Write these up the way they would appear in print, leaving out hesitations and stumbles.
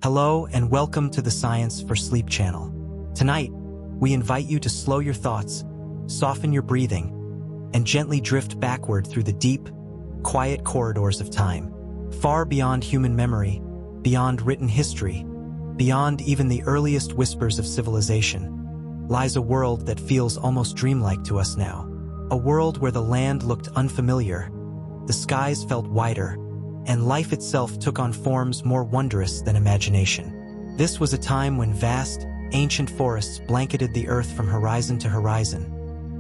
Hello and welcome to the Science for Sleep channel. Tonight, we invite you to slow your thoughts, soften your breathing, and gently drift backward through the deep, quiet corridors of time. Far beyond human memory, beyond written history, beyond even the earliest whispers of civilization, lies a world that feels almost dreamlike to us now. A world where the land looked unfamiliar, the skies felt wider, and life itself took on forms more wondrous than imagination. This was a time when vast, ancient forests blanketed the earth from horizon to horizon,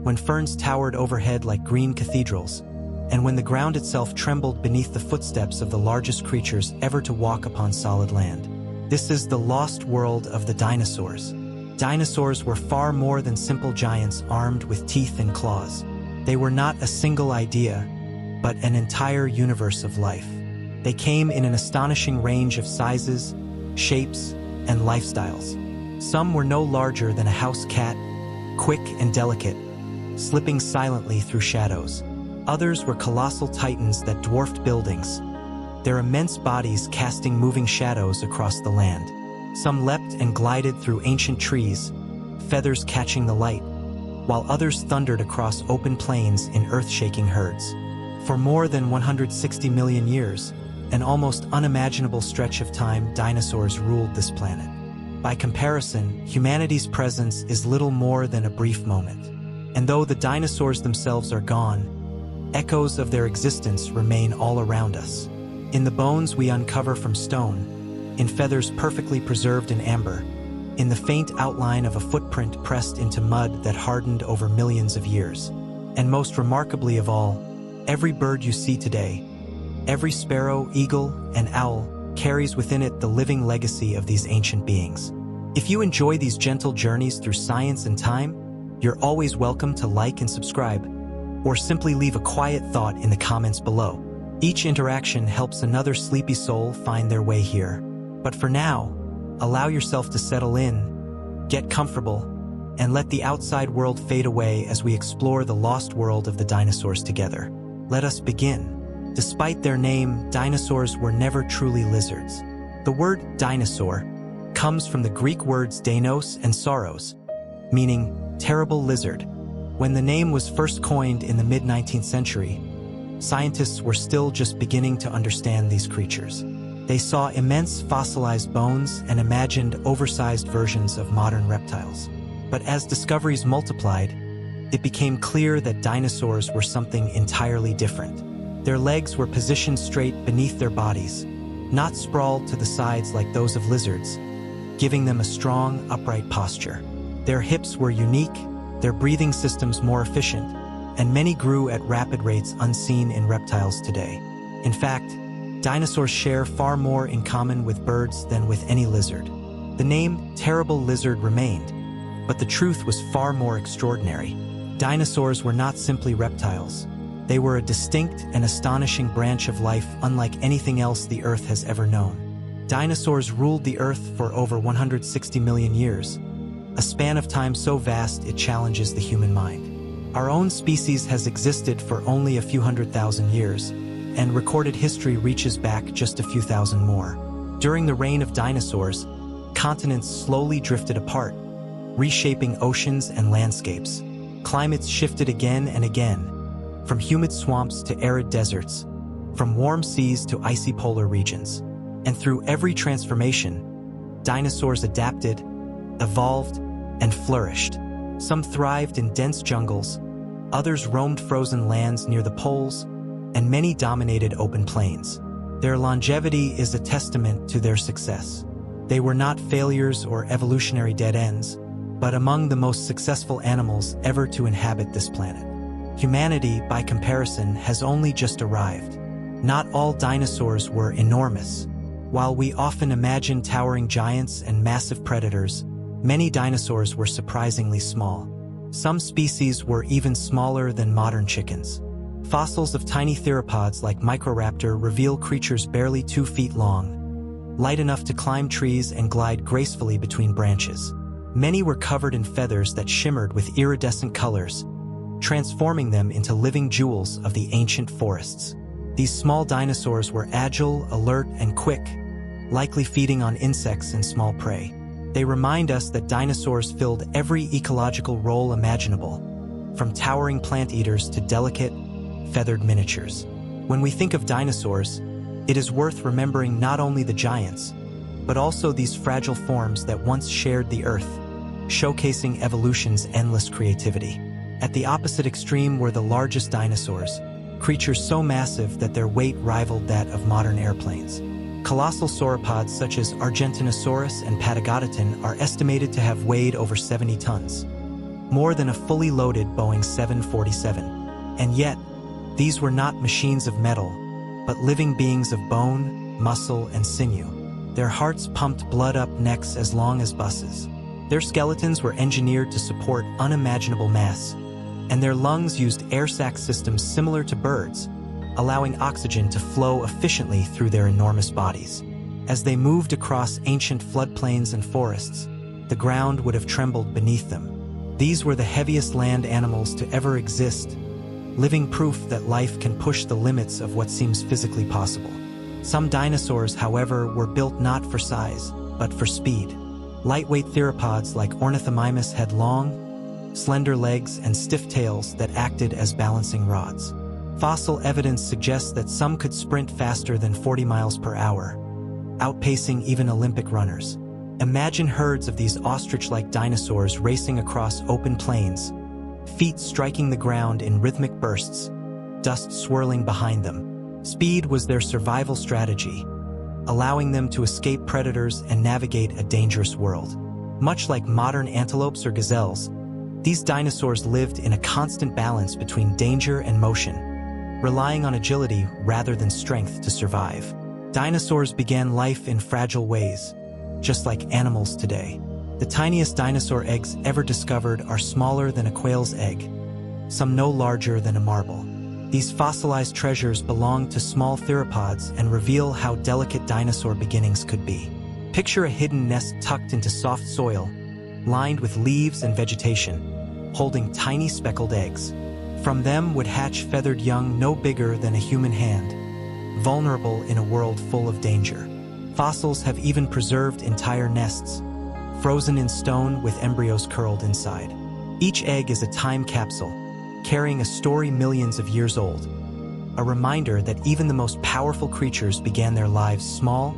when ferns towered overhead like green cathedrals, and when the ground itself trembled beneath the footsteps of the largest creatures ever to walk upon solid land. This is the lost world of the dinosaurs. Dinosaurs were far more than simple giants armed with teeth and claws. They were not a single idea, but an entire universe of life. They came in an astonishing range of sizes, shapes, and lifestyles. Some were no larger than a house cat, quick and delicate, slipping silently through shadows. Others were colossal titans that dwarfed buildings, their immense bodies casting moving shadows across the land. Some leapt and glided through ancient trees, feathers catching the light, while others thundered across open plains in earth-shaking herds. For more than 160 million years, an almost unimaginable stretch of time, dinosaurs ruled this planet. By comparison, humanity's presence is little more than a brief moment. And though the dinosaurs themselves are gone, echoes of their existence remain all around us. In the bones we uncover from stone, in feathers perfectly preserved in amber, in the faint outline of a footprint pressed into mud that hardened over millions of years. And most remarkably of all, every bird you see today, every sparrow, eagle, and owl carries within it the living legacy of these ancient beings. If you enjoy these gentle journeys through science and time, you're always welcome to like and subscribe, or simply leave a quiet thought in the comments below. Each interaction helps another sleepy soul find their way here. But for now, allow yourself to settle in, get comfortable, and let the outside world fade away as we explore the lost world of the dinosaurs together. Let us begin. Despite their name, dinosaurs were never truly lizards. The word dinosaur comes from the Greek words deinos and sauros, meaning terrible lizard. When the name was first coined in the mid-19th century, scientists were still just beginning to understand these creatures. They saw immense fossilized bones and imagined oversized versions of modern reptiles. But as discoveries multiplied, it became clear that dinosaurs were something entirely different. Their legs were positioned straight beneath their bodies, not sprawled to the sides like those of lizards, giving them a strong, upright posture. Their hips were unique, their breathing systems more efficient, and many grew at rapid rates unseen in reptiles today. In fact, dinosaurs share far more in common with birds than with any lizard. The name terrible lizard remained, but the truth was far more extraordinary. Dinosaurs were not simply reptiles. They were a distinct and astonishing branch of life unlike anything else the Earth has ever known. Dinosaurs ruled the Earth for over 160 million years, a span of time so vast it challenges the human mind. Our own species has existed for only a few 100,000 years, and recorded history reaches back just a few thousand more. During the reign of dinosaurs, continents slowly drifted apart, reshaping oceans and landscapes. Climates shifted again and again, from humid swamps to arid deserts, from warm seas to icy polar regions. And through every transformation, dinosaurs adapted, evolved, and flourished. Some thrived in dense jungles, others roamed frozen lands near the poles, and many dominated open plains. Their longevity is a testament to their success. They were not failures or evolutionary dead ends, but among the most successful animals ever to inhabit this planet. Humanity, by comparison, has only just arrived. Not all dinosaurs were enormous. While we often imagine towering giants and massive predators, many dinosaurs were surprisingly small. Some species were even smaller than modern chickens. Fossils of tiny theropods like Microraptor reveal creatures barely 2 feet long, light enough to climb trees and glide gracefully between branches. Many were covered in feathers that shimmered with iridescent colors, transforming them into living jewels of the ancient forests. These small dinosaurs were agile, alert, and quick, likely feeding on insects and small prey. They remind us that dinosaurs filled every ecological role imaginable, from towering plant eaters to delicate, feathered miniatures. When we think of dinosaurs, it is worth remembering not only the giants, but also these fragile forms that once shared the earth, showcasing evolution's endless creativity. At the opposite extreme were the largest dinosaurs, creatures so massive that their weight rivaled that of modern airplanes. Colossal sauropods such as Argentinosaurus and Patagodon are estimated to have weighed over 70 tons, more than a fully loaded Boeing 747. And yet, these were not machines of metal, but living beings of bone, muscle, and sinew. Their hearts pumped blood up necks as long as buses. Their skeletons were engineered to support unimaginable mass, and their lungs used air sac systems similar to birds, allowing oxygen to flow efficiently through their enormous bodies. As they moved across ancient floodplains and forests, the ground would have trembled beneath them. These were the heaviest land animals to ever exist, living proof that life can push the limits of what seems physically possible. Some dinosaurs, however, were built not for size, but for speed. Lightweight theropods like Ornithomimus had long, slender legs and stiff tails that acted as balancing rods. Fossil evidence suggests that some could sprint faster than 40 miles per hour, outpacing even Olympic runners. Imagine herds of these ostrich-like dinosaurs racing across open plains, feet striking the ground in rhythmic bursts, dust swirling behind them. Speed was their survival strategy, allowing them to escape predators and navigate a dangerous world. Much like modern antelopes or gazelles, these dinosaurs lived in a constant balance between danger and motion, relying on agility rather than strength to survive. Dinosaurs began life in fragile ways, just like animals today. The tiniest dinosaur eggs ever discovered are smaller than a quail's egg, some no larger than a marble. These fossilized treasures belong to small theropods and reveal how delicate dinosaur beginnings could be. Picture a hidden nest tucked into soft soil, lined with leaves and vegetation, holding tiny speckled eggs. From them would hatch feathered young no bigger than a human hand, vulnerable in a world full of danger. Fossils have even preserved entire nests, frozen in stone with embryos curled inside. Each egg is a time capsule, carrying a story millions of years old, a reminder that even the most powerful creatures began their lives small,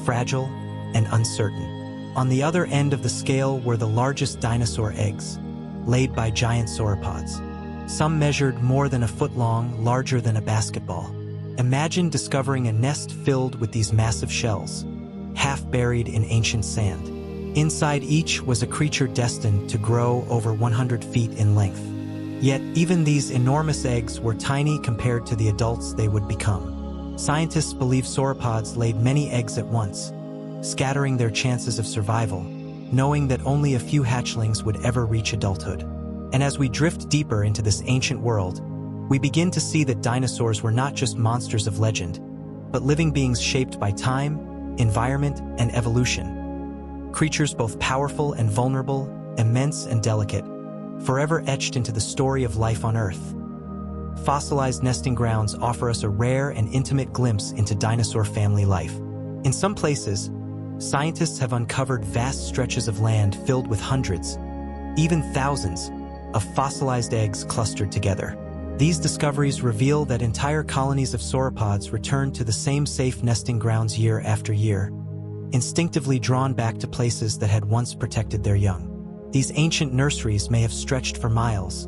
fragile, and uncertain. On the other end of the scale were the largest dinosaur eggs, laid by giant sauropods. Some measured more than a foot long, larger than a basketball. Imagine discovering a nest filled with these massive shells, half buried in ancient sand. Inside each was a creature destined to grow over 100 feet in length. Yet, even these enormous eggs were tiny compared to the adults they would become. Scientists believe sauropods laid many eggs at once, scattering their chances of survival, knowing that only a few hatchlings would ever reach adulthood. And as we drift deeper into this ancient world, we begin to see that dinosaurs were not just monsters of legend, but living beings shaped by time, environment, and evolution. Creatures both powerful and vulnerable, immense and delicate, forever etched into the story of life on Earth. Fossilized nesting grounds offer us a rare and intimate glimpse into dinosaur family life. In some places, scientists have uncovered vast stretches of land filled with hundreds, even thousands, of fossilized eggs clustered together. These discoveries reveal that entire colonies of sauropods returned to the same safe nesting grounds year after year, instinctively drawn back to places that had once protected their young. These ancient nurseries may have stretched for miles,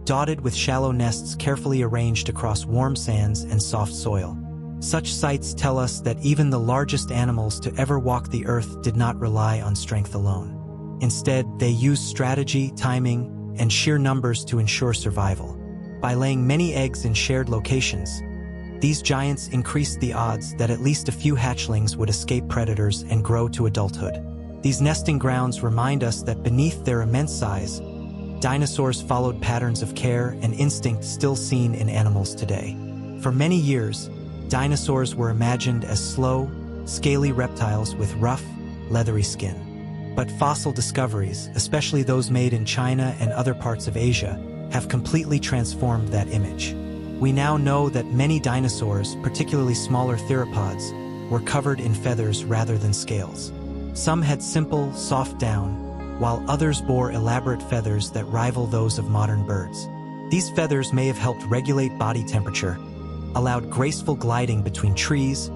dotted with shallow nests carefully arranged across warm sands and soft soil. Such sites tell us that even the largest animals to ever walk the earth did not rely on strength alone. Instead, they used strategy, timing, and sheer numbers to ensure survival. By laying many eggs in shared locations, these giants increased the odds that at least a few hatchlings would escape predators and grow to adulthood. These nesting grounds remind us that beneath their immense size, dinosaurs followed patterns of care and instinct still seen in animals today. For many years, dinosaurs were imagined as slow, scaly reptiles with rough, leathery skin. But fossil discoveries, especially those made in China and other parts of Asia, have completely transformed that image. We now know that many dinosaurs, particularly smaller theropods, were covered in feathers rather than scales. Some had simple, soft down, while others bore elaborate feathers that rival those of modern birds. These feathers may have helped regulate body temperature, allowed graceful gliding between trees,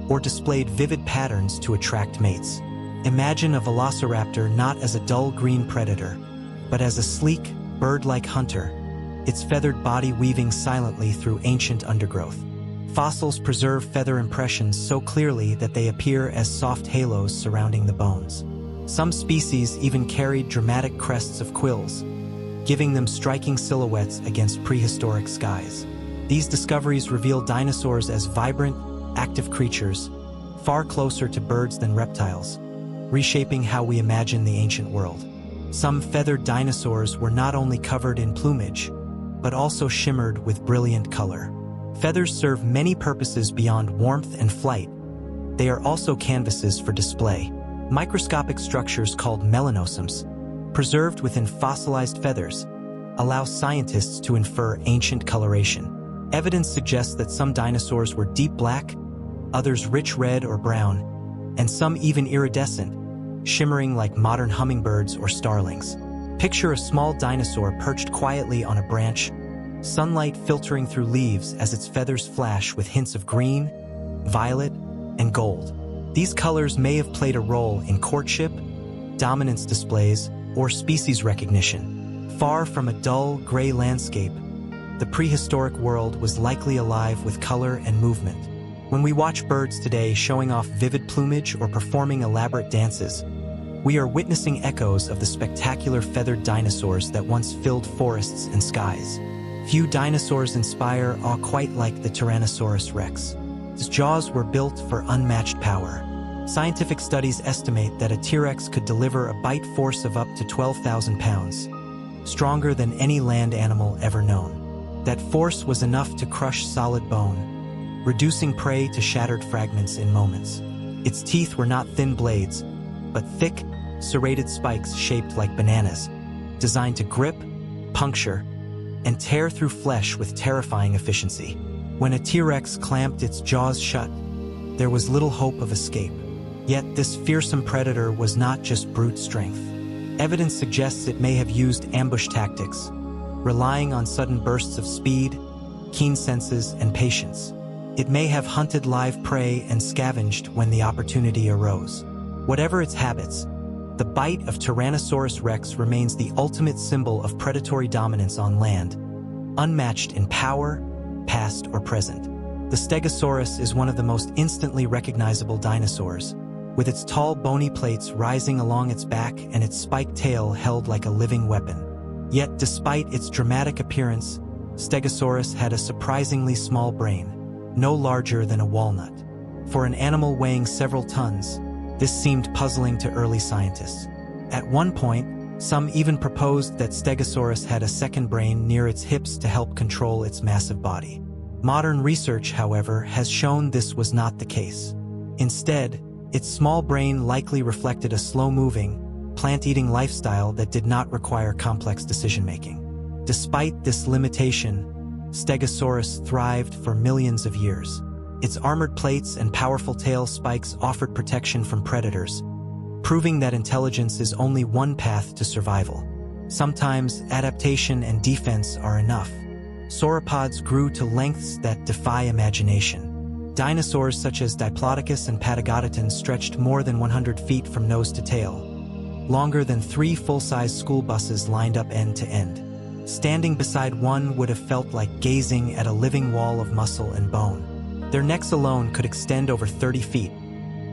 or displayed vivid patterns to attract mates. Imagine a velociraptor not as a dull green predator, but as a sleek, bird-like hunter, its feathered body weaving silently through ancient undergrowth. Fossils preserve feather impressions so clearly that they appear as soft halos surrounding the bones. Some species even carried dramatic crests of quills, giving them striking silhouettes against prehistoric skies. These discoveries reveal dinosaurs as vibrant, active creatures, far closer to birds than reptiles, reshaping how we imagine the ancient world. Some feathered dinosaurs were not only covered in plumage, but also shimmered with brilliant color. Feathers serve many purposes beyond warmth and flight. They are also canvases for display. Microscopic structures called melanosomes, preserved within fossilized feathers, allow scientists to infer ancient coloration. Evidence suggests that some dinosaurs were deep black, others rich red or brown, and some even iridescent, shimmering like modern hummingbirds or starlings. Picture a small dinosaur perched quietly on a branch, sunlight filtering through leaves as its feathers flash with hints of green, violet, and gold. These colors may have played a role in courtship, dominance displays, or species recognition. Far from a dull, gray landscape, the prehistoric world was likely alive with color and movement. When we watch birds today showing off vivid plumage or performing elaborate dances, we are witnessing echoes of the spectacular feathered dinosaurs that once filled forests and skies. Few dinosaurs inspire awe quite like the Tyrannosaurus rex. Its jaws were built for unmatched power. Scientific studies estimate that a T-Rex could deliver a bite force of up to 12,000 pounds, stronger than any land animal ever known. That force was enough to crush solid bone, reducing prey to shattered fragments in moments. Its teeth were not thin blades, but thick, serrated spikes shaped like bananas, designed to grip, puncture, and tear through flesh with terrifying efficiency. When a T-Rex clamped its jaws shut, there was little hope of escape. Yet this fearsome predator was not just brute strength. Evidence suggests it may have used ambush tactics, relying on sudden bursts of speed, keen senses, and patience. It may have hunted live prey and scavenged when the opportunity arose. Whatever its habits, the bite of Tyrannosaurus rex remains the ultimate symbol of predatory dominance on land, unmatched in power, past or present. The Stegosaurus is one of the most instantly recognizable dinosaurs, with its tall bony plates rising along its back and its spiked tail held like a living weapon. Yet despite its dramatic appearance, Stegosaurus had a surprisingly small brain, no larger than a walnut. For an animal weighing several tons, this seemed puzzling to early scientists. At one point, some even proposed that Stegosaurus had a second brain near its hips to help control its massive body. Modern research, however, has shown this was not the case. Instead, its small brain likely reflected a slow-moving, plant-eating lifestyle that did not require complex decision-making. Despite this limitation, Stegosaurus thrived for millions of years. Its armored plates and powerful tail spikes offered protection from predators, proving that intelligence is only one path to survival. Sometimes adaptation and defense are enough. Sauropods grew to lengths that defy imagination. Dinosaurs such as Diplodocus and Patagodontans stretched more than 100 feet from nose to tail, longer than 3 full-size school buses lined up end to end. Standing beside one would have felt like gazing at a living wall of muscle and bone. Their necks alone could extend over 30 feet,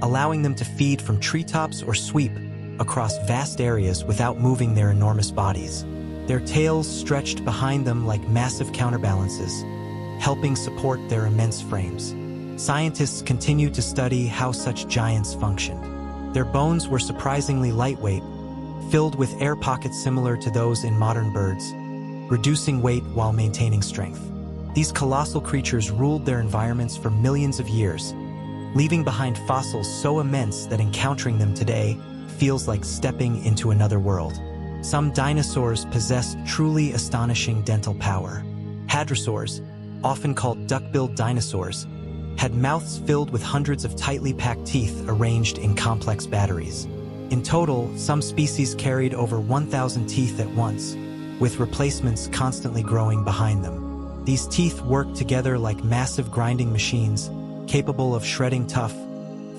allowing them to feed from treetops or sweep across vast areas without moving their enormous bodies. Their tails stretched behind them like massive counterbalances, helping support their immense frames. Scientists continue to study how such giants functioned. Their bones were surprisingly lightweight, filled with air pockets similar to those in modern birds, reducing weight while maintaining strength. These colossal creatures ruled their environments for millions of years, leaving behind fossils so immense that encountering them today feels like stepping into another world. Some dinosaurs possessed truly astonishing dental power. Hadrosaurs, often called duck-billed dinosaurs, had mouths filled with hundreds of tightly packed teeth arranged in complex batteries. In total, some species carried over 1,000 teeth at once, with replacements constantly growing behind them. These teeth worked together like massive grinding machines, capable of shredding tough,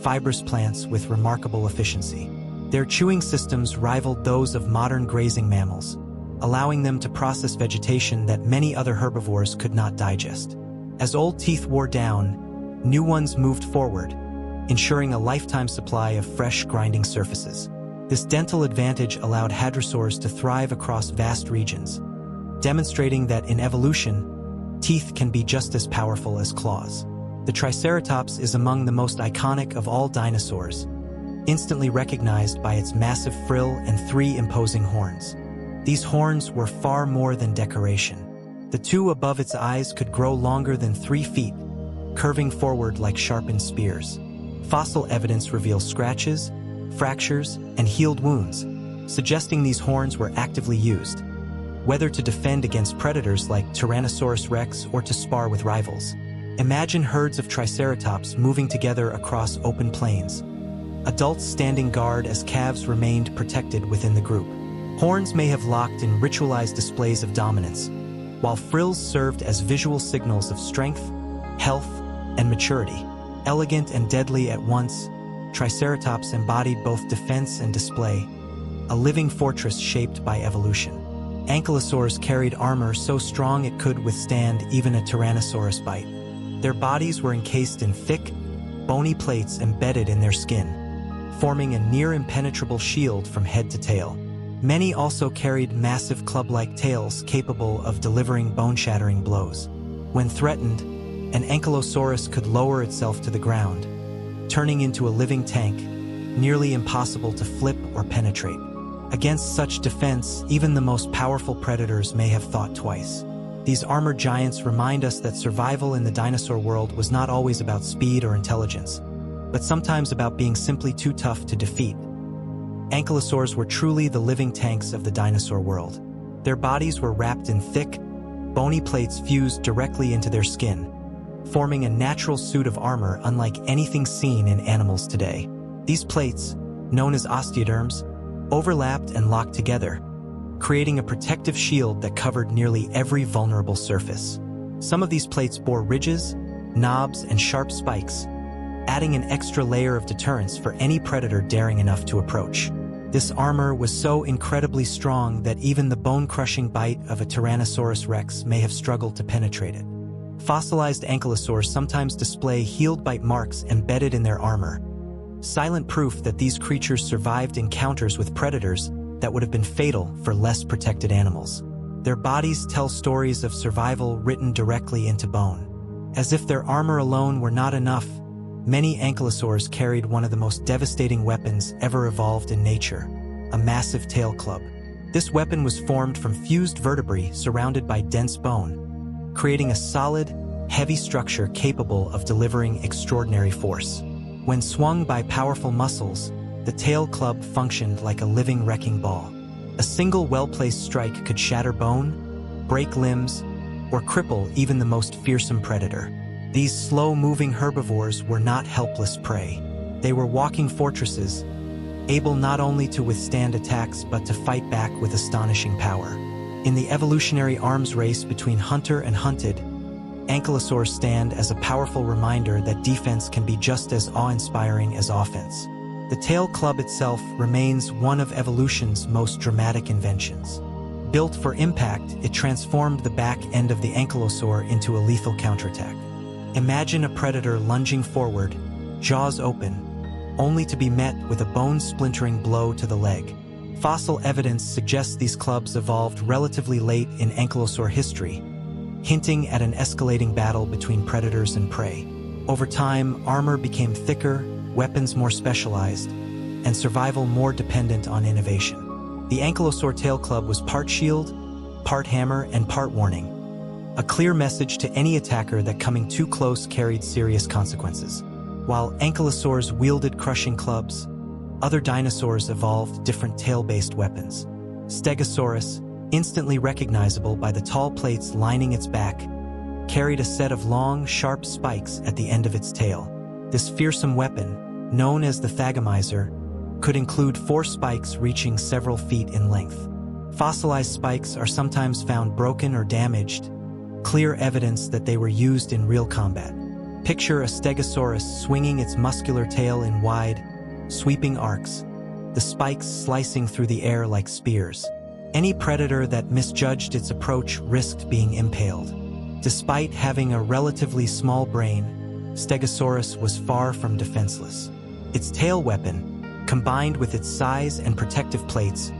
fibrous plants with remarkable efficiency. Their chewing systems rivaled those of modern grazing mammals, allowing them to process vegetation that many other herbivores could not digest. As old teeth wore down, new ones moved forward, ensuring a lifetime supply of fresh grinding surfaces. This dental advantage allowed hadrosaurs to thrive across vast regions, demonstrating that in evolution, teeth can be just as powerful as claws. The Triceratops is among the most iconic of all dinosaurs, instantly recognized by its massive frill and 3 imposing horns. These horns were far more than decoration. The 2 above its eyes could grow longer than 3 feet, curving forward like sharpened spears. Fossil evidence reveals scratches, fractures, and healed wounds, suggesting these horns were actively used, whether to defend against predators like Tyrannosaurus rex or to spar with rivals. Imagine herds of Triceratops moving together across open plains, adults standing guard as calves remained protected within the group. Horns may have locked in ritualized displays of dominance, while frills served as visual signals of strength, health, and maturity. Elegant and deadly at once, Triceratops embodied both defense and display, a living fortress shaped by evolution. Ankylosaurs carried armor so strong it could withstand even a Tyrannosaurus bite. Their bodies were encased in thick, bony plates embedded in their skin, forming a near-impenetrable shield from head to tail. Many also carried massive club-like tails capable of delivering bone-shattering blows. When threatened, an Ankylosaurus could lower itself to the ground, turning into a living tank, nearly impossible to flip or penetrate. Against such defense, even the most powerful predators may have thought twice. These armored giants remind us that survival in the dinosaur world was not always about speed or intelligence, but sometimes about being simply too tough to defeat. Ankylosaurs were truly the living tanks of the dinosaur world. Their bodies were wrapped in thick, bony plates fused directly into their skin, forming a natural suit of armor unlike anything seen in animals today. These plates, known as osteoderms, overlapped and locked together, creating a protective shield that covered nearly every vulnerable surface. Some of these plates bore ridges, knobs, and sharp spikes, adding an extra layer of deterrence for any predator daring enough to approach. This armor was so incredibly strong that even the bone-crushing bite of a Tyrannosaurus rex may have struggled to penetrate it. Fossilized ankylosaurs sometimes display healed bite marks embedded in their armor, silent proof that these creatures survived encounters with predators that would have been fatal for less protected animals. Their bodies tell stories of survival written directly into bone. As if their armor alone were not enough, many ankylosaurs carried one of the most devastating weapons ever evolved in nature, a massive tail club. This weapon was formed from fused vertebrae surrounded by dense bone, creating a solid, heavy structure capable of delivering extraordinary force. When swung by powerful muscles, the tail club functioned like a living wrecking ball. A single well-placed strike could shatter bone, break limbs, or cripple even the most fearsome predator. These slow-moving herbivores were not helpless prey. They were walking fortresses, able not only to withstand attacks but to fight back with astonishing power. In the evolutionary arms race between hunter and hunted, ankylosaurs stand as a powerful reminder that defense can be just as awe-inspiring as offense. The tail club itself remains one of evolution's most dramatic inventions. Built for impact, it transformed the back end of the ankylosaur into a lethal counterattack. Imagine a predator lunging forward, jaws open, only to be met with a bone-splintering blow to the leg. Fossil evidence suggests these clubs evolved relatively late in ankylosaur history, hinting at an escalating battle between predators and prey. Over time, armor became thicker, weapons more specialized, and survival more dependent on innovation. The ankylosaur tail club was part shield, part hammer, and part warning, a clear message to any attacker that coming too close carried serious consequences. While ankylosaurs wielded crushing clubs, other dinosaurs evolved different tail-based weapons. Stegosaurus, instantly recognizable by the tall plates lining its back, carried a set of long, sharp spikes at the end of its tail. This fearsome weapon, known as the thagomizer, could include 4 spikes reaching several feet in length. Fossilized spikes are sometimes found broken or damaged, clear evidence that they were used in real combat. Picture a stegosaurus swinging its muscular tail in wide, sweeping arcs, the spikes slicing through the air like spears. Any predator that misjudged its approach risked being impaled. Despite having a relatively small brain, Stegosaurus was far from defenseless. Its tail weapon, combined with its size and protective plates,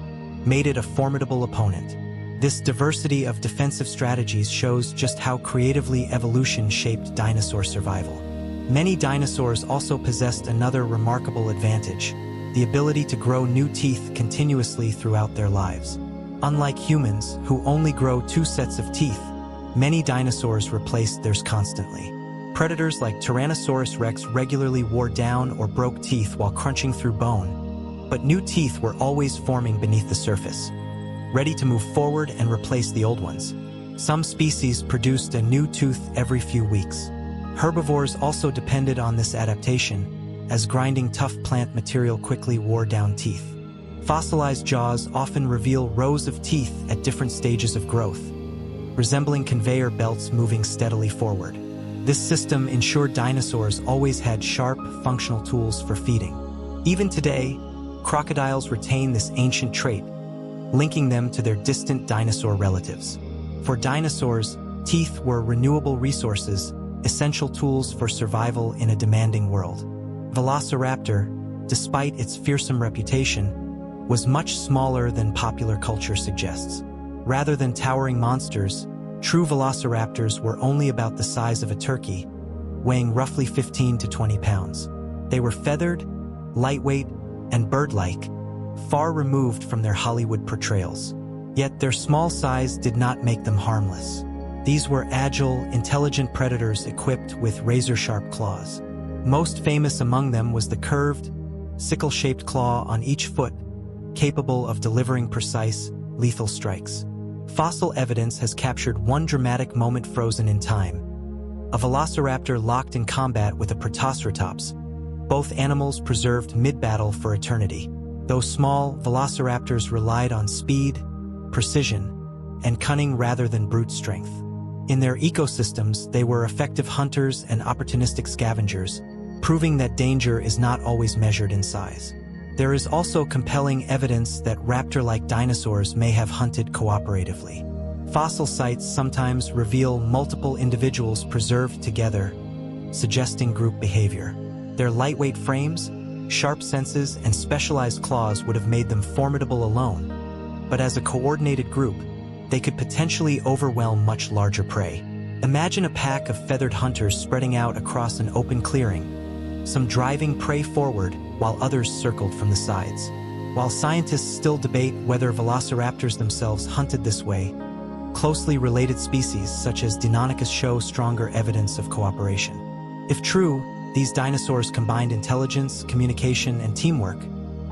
made it a formidable opponent. This diversity of defensive strategies shows just how creatively evolution shaped dinosaur survival. Many dinosaurs also possessed another remarkable advantage: the ability to grow new teeth continuously throughout their lives. Unlike humans, who only grow 2 sets of teeth, many dinosaurs replaced theirs constantly. Predators like Tyrannosaurus rex regularly wore down or broke teeth while crunching through bone, but new teeth were always forming beneath the surface, ready to move forward and replace the old ones. Some species produced a new tooth every few weeks. Herbivores also depended on this adaptation, as grinding tough plant material quickly wore down teeth. Fossilized jaws often reveal rows of teeth at different stages of growth, resembling conveyor belts moving steadily forward. This system ensured dinosaurs always had sharp, functional tools for feeding. Even today, crocodiles retain this ancient trait, linking them to their distant dinosaur relatives. For dinosaurs, teeth were renewable resources, essential tools for survival in a demanding world. Velociraptor, despite its fearsome reputation, was much smaller than popular culture suggests. Rather than towering monsters, true velociraptors were only about the size of a turkey, weighing roughly 15 to 20 pounds. They were feathered, lightweight, and bird-like, far removed from their Hollywood portrayals. Yet their small size did not make them harmless. These were agile, intelligent predators equipped with razor-sharp claws. Most famous among them was the curved, sickle-shaped claw on each foot, capable of delivering precise, lethal strikes. Fossil evidence has captured one dramatic moment frozen in time: a velociraptor locked in combat with a protoceratops, both animals preserved mid-battle for eternity. Though small, velociraptors relied on speed, precision, and cunning rather than brute strength. In their ecosystems, they were effective hunters and opportunistic scavengers, proving that danger is not always measured in size. There is also compelling evidence that raptor-like dinosaurs may have hunted cooperatively. Fossil sites sometimes reveal multiple individuals preserved together, suggesting group behavior. Their lightweight frames, sharp senses, and specialized claws would have made them formidable alone, but as a coordinated group, they could potentially overwhelm much larger prey. Imagine a pack of feathered hunters spreading out across an open clearing, some driving prey forward while others circled from the sides. While scientists still debate whether velociraptors themselves hunted this way, closely related species such as Deinonychus show stronger evidence of cooperation. If true, these dinosaurs combined intelligence, communication, and teamwork,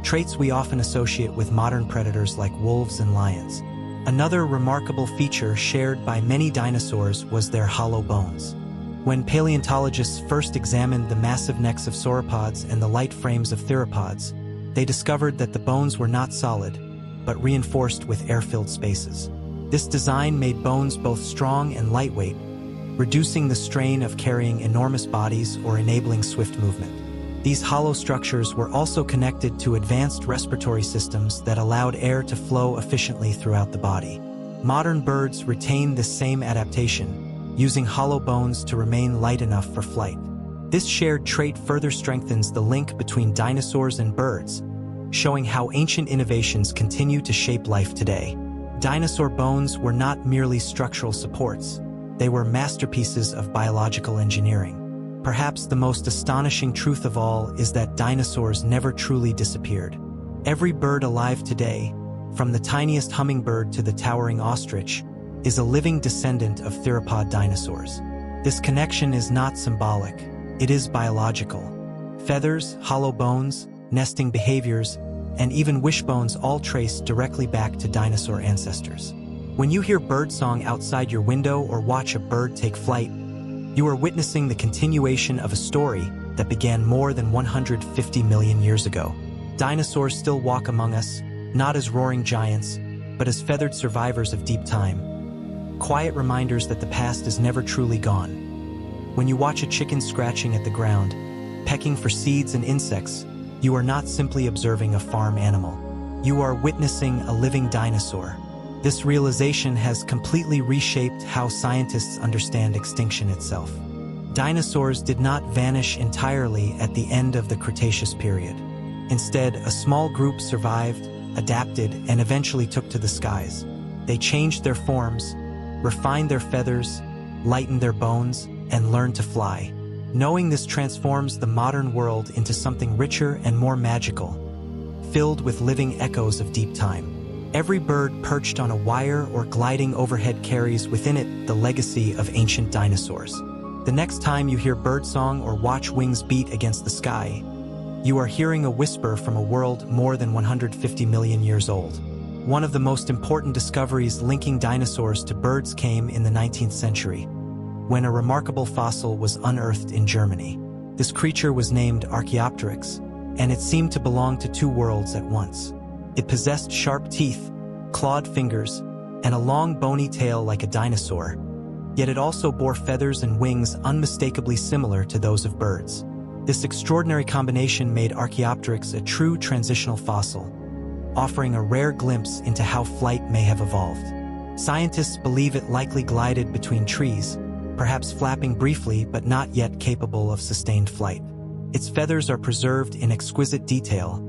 traits we often associate with modern predators like wolves and lions. Another remarkable feature shared by many dinosaurs was their hollow bones. When paleontologists first examined the massive necks of sauropods and the light frames of theropods, they discovered that the bones were not solid, but reinforced with air-filled spaces. This design made bones both strong and lightweight, reducing the strain of carrying enormous bodies or enabling swift movement. These hollow structures were also connected to advanced respiratory systems that allowed air to flow efficiently throughout the body. Modern birds retain this same adaptation, using hollow bones to remain light enough for flight. This shared trait further strengthens the link between dinosaurs and birds, showing how ancient innovations continue to shape life today. Dinosaur bones were not merely structural supports, they were masterpieces of biological engineering. Perhaps the most astonishing truth of all is that dinosaurs never truly disappeared. Every bird alive today, from the tiniest hummingbird to the towering ostrich, is a living descendant of theropod dinosaurs. This connection is not symbolic, it is biological. Feathers, hollow bones, nesting behaviors, and even wishbones all trace directly back to dinosaur ancestors. When you hear birdsong outside your window or watch a bird take flight, you are witnessing the continuation of a story that began more than 150 million years ago. Dinosaurs still walk among us, not as roaring giants, but as feathered survivors of deep time. Quiet reminders that the past is never truly gone. When you watch a chicken scratching at the ground, pecking for seeds and insects, you are not simply observing a farm animal. You are witnessing a living dinosaur. This realization has completely reshaped how scientists understand extinction itself. Dinosaurs did not vanish entirely at the end of the Cretaceous period. Instead, a small group survived, adapted, and eventually took to the skies. They changed their forms, refined their feathers, lightened their bones, and learned to fly. Knowing this transforms the modern world into something richer and more magical, filled with living echoes of deep time. Every bird perched on a wire or gliding overhead carries within it the legacy of ancient dinosaurs. The next time you hear birdsong or watch wings beat against the sky, you are hearing a whisper from a world more than 150 million years old. One of the most important discoveries linking dinosaurs to birds came in the 19th century, when a remarkable fossil was unearthed in Germany. This creature was named Archaeopteryx, and it seemed to belong to two worlds at once. It possessed sharp teeth, clawed fingers, and a long bony tail like a dinosaur, yet it also bore feathers and wings unmistakably similar to those of birds. This extraordinary combination made Archaeopteryx a true transitional fossil, offering a rare glimpse into how flight may have evolved. Scientists believe it likely glided between trees, perhaps flapping briefly but not yet capable of sustained flight. Its feathers are preserved in exquisite detail,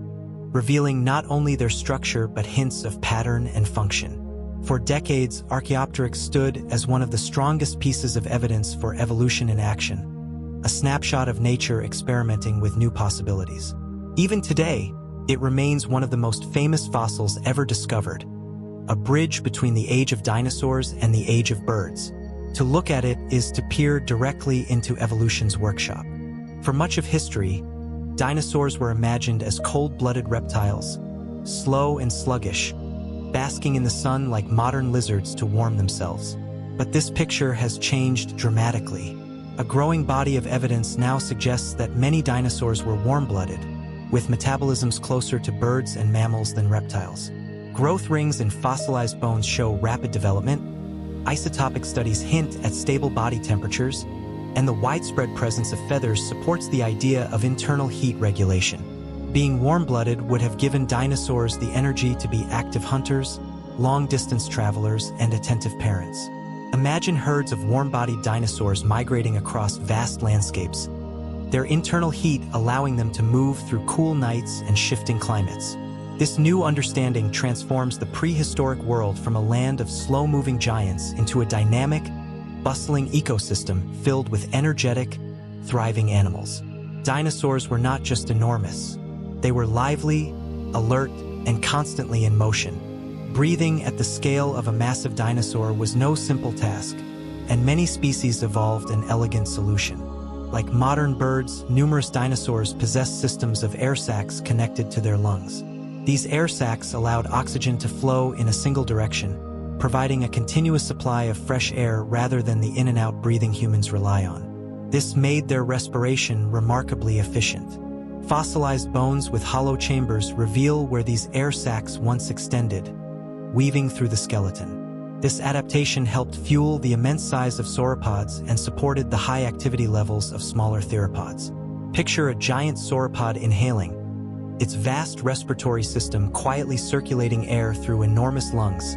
revealing not only their structure but hints of pattern and function. For decades, Archaeopteryx stood as one of the strongest pieces of evidence for evolution in action, a snapshot of nature experimenting with new possibilities. Even today, it remains one of the most famous fossils ever discovered, a bridge between the age of dinosaurs and the age of birds. To look at it is to peer directly into evolution's workshop. For much of history, dinosaurs were imagined as cold-blooded reptiles, slow and sluggish, basking in the sun like modern lizards to warm themselves. But this picture has changed dramatically. A growing body of evidence now suggests that many dinosaurs were warm-blooded, with metabolisms closer to birds and mammals than reptiles. Growth rings in fossilized bones show rapid development, isotopic studies hint at stable body temperatures, and the widespread presence of feathers supports the idea of internal heat regulation. Being warm-blooded would have given dinosaurs the energy to be active hunters, long-distance travelers, and attentive parents. Imagine herds of warm-bodied dinosaurs migrating across vast landscapes, their internal heat allowing them to move through cool nights and shifting climates. This new understanding transforms the prehistoric world from a land of slow-moving giants into a dynamic, bustling ecosystem filled with energetic, thriving animals. Dinosaurs were not just enormous. They were lively, alert, and constantly in motion. Breathing at the scale of a massive dinosaur was no simple task, and many species evolved an elegant solution. Like modern birds, numerous dinosaurs possessed systems of air sacs connected to their lungs. These air sacs allowed oxygen to flow in a single direction, providing a continuous supply of fresh air rather than the in-and-out breathing humans rely on. This made their respiration remarkably efficient. Fossilized bones with hollow chambers reveal where these air sacs once extended, weaving through the skeleton. This adaptation helped fuel the immense size of sauropods and supported the high activity levels of smaller theropods. Picture a giant sauropod inhaling, its vast respiratory system quietly circulating air through enormous lungs,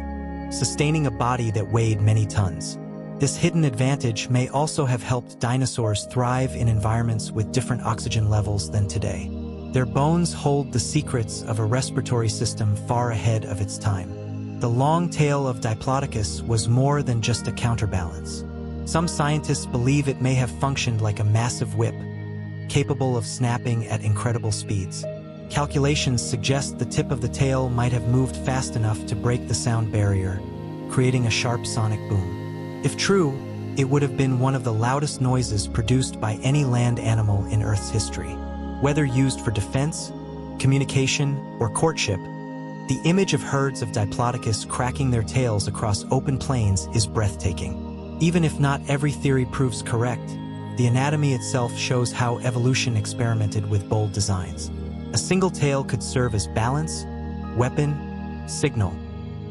sustaining a body that weighed many tons. This hidden advantage may also have helped dinosaurs thrive in environments with different oxygen levels than today. Their bones hold the secrets of a respiratory system far ahead of its time. The long tail of Diplodocus was more than just a counterbalance. Some scientists believe it may have functioned like a massive whip, capable of snapping at incredible speeds. Calculations suggest the tip of the tail might have moved fast enough to break the sound barrier, creating a sharp sonic boom. If true, it would have been one of the loudest noises produced by any land animal in Earth's history. Whether used for defense, communication, or courtship, The image of herds of Diplodocus cracking their tails across open plains is breathtaking. Even if not every theory proves correct, the anatomy itself shows how evolution experimented with bold designs. A single tail could serve as balance, weapon, signal,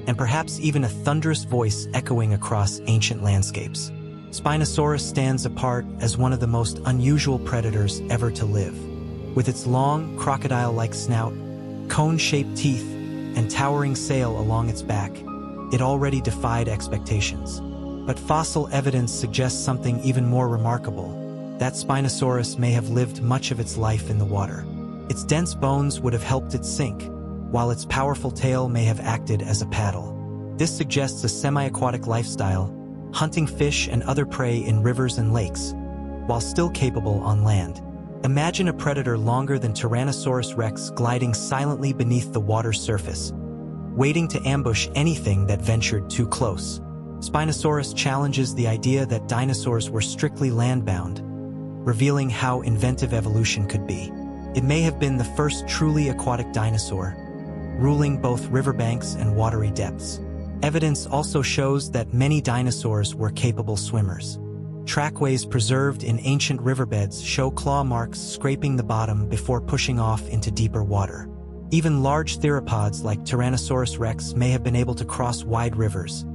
and perhaps even a thunderous voice echoing across ancient landscapes. Spinosaurus stands apart as one of the most unusual predators ever to live. With its long, crocodile-like snout, cone-shaped teeth, and towering sail along its back, it already defied expectations. But fossil evidence suggests something even more remarkable: that Spinosaurus may have lived much of its life in the water. Its dense bones would have helped it sink, while its powerful tail may have acted as a paddle. This suggests a semi-aquatic lifestyle, hunting fish and other prey in rivers and lakes, while still capable on land. Imagine a predator longer than Tyrannosaurus rex gliding silently beneath the water's surface, waiting to ambush anything that ventured too close. Spinosaurus challenges the idea that dinosaurs were strictly land-bound, revealing how inventive evolution could be. It may have been the first truly aquatic dinosaur, ruling both riverbanks and watery depths. Evidence also shows that many dinosaurs were capable swimmers. Trackways preserved in ancient riverbeds show claw marks scraping the bottom before pushing off into deeper water. Even large theropods like Tyrannosaurus rex may have been able to cross wide rivers,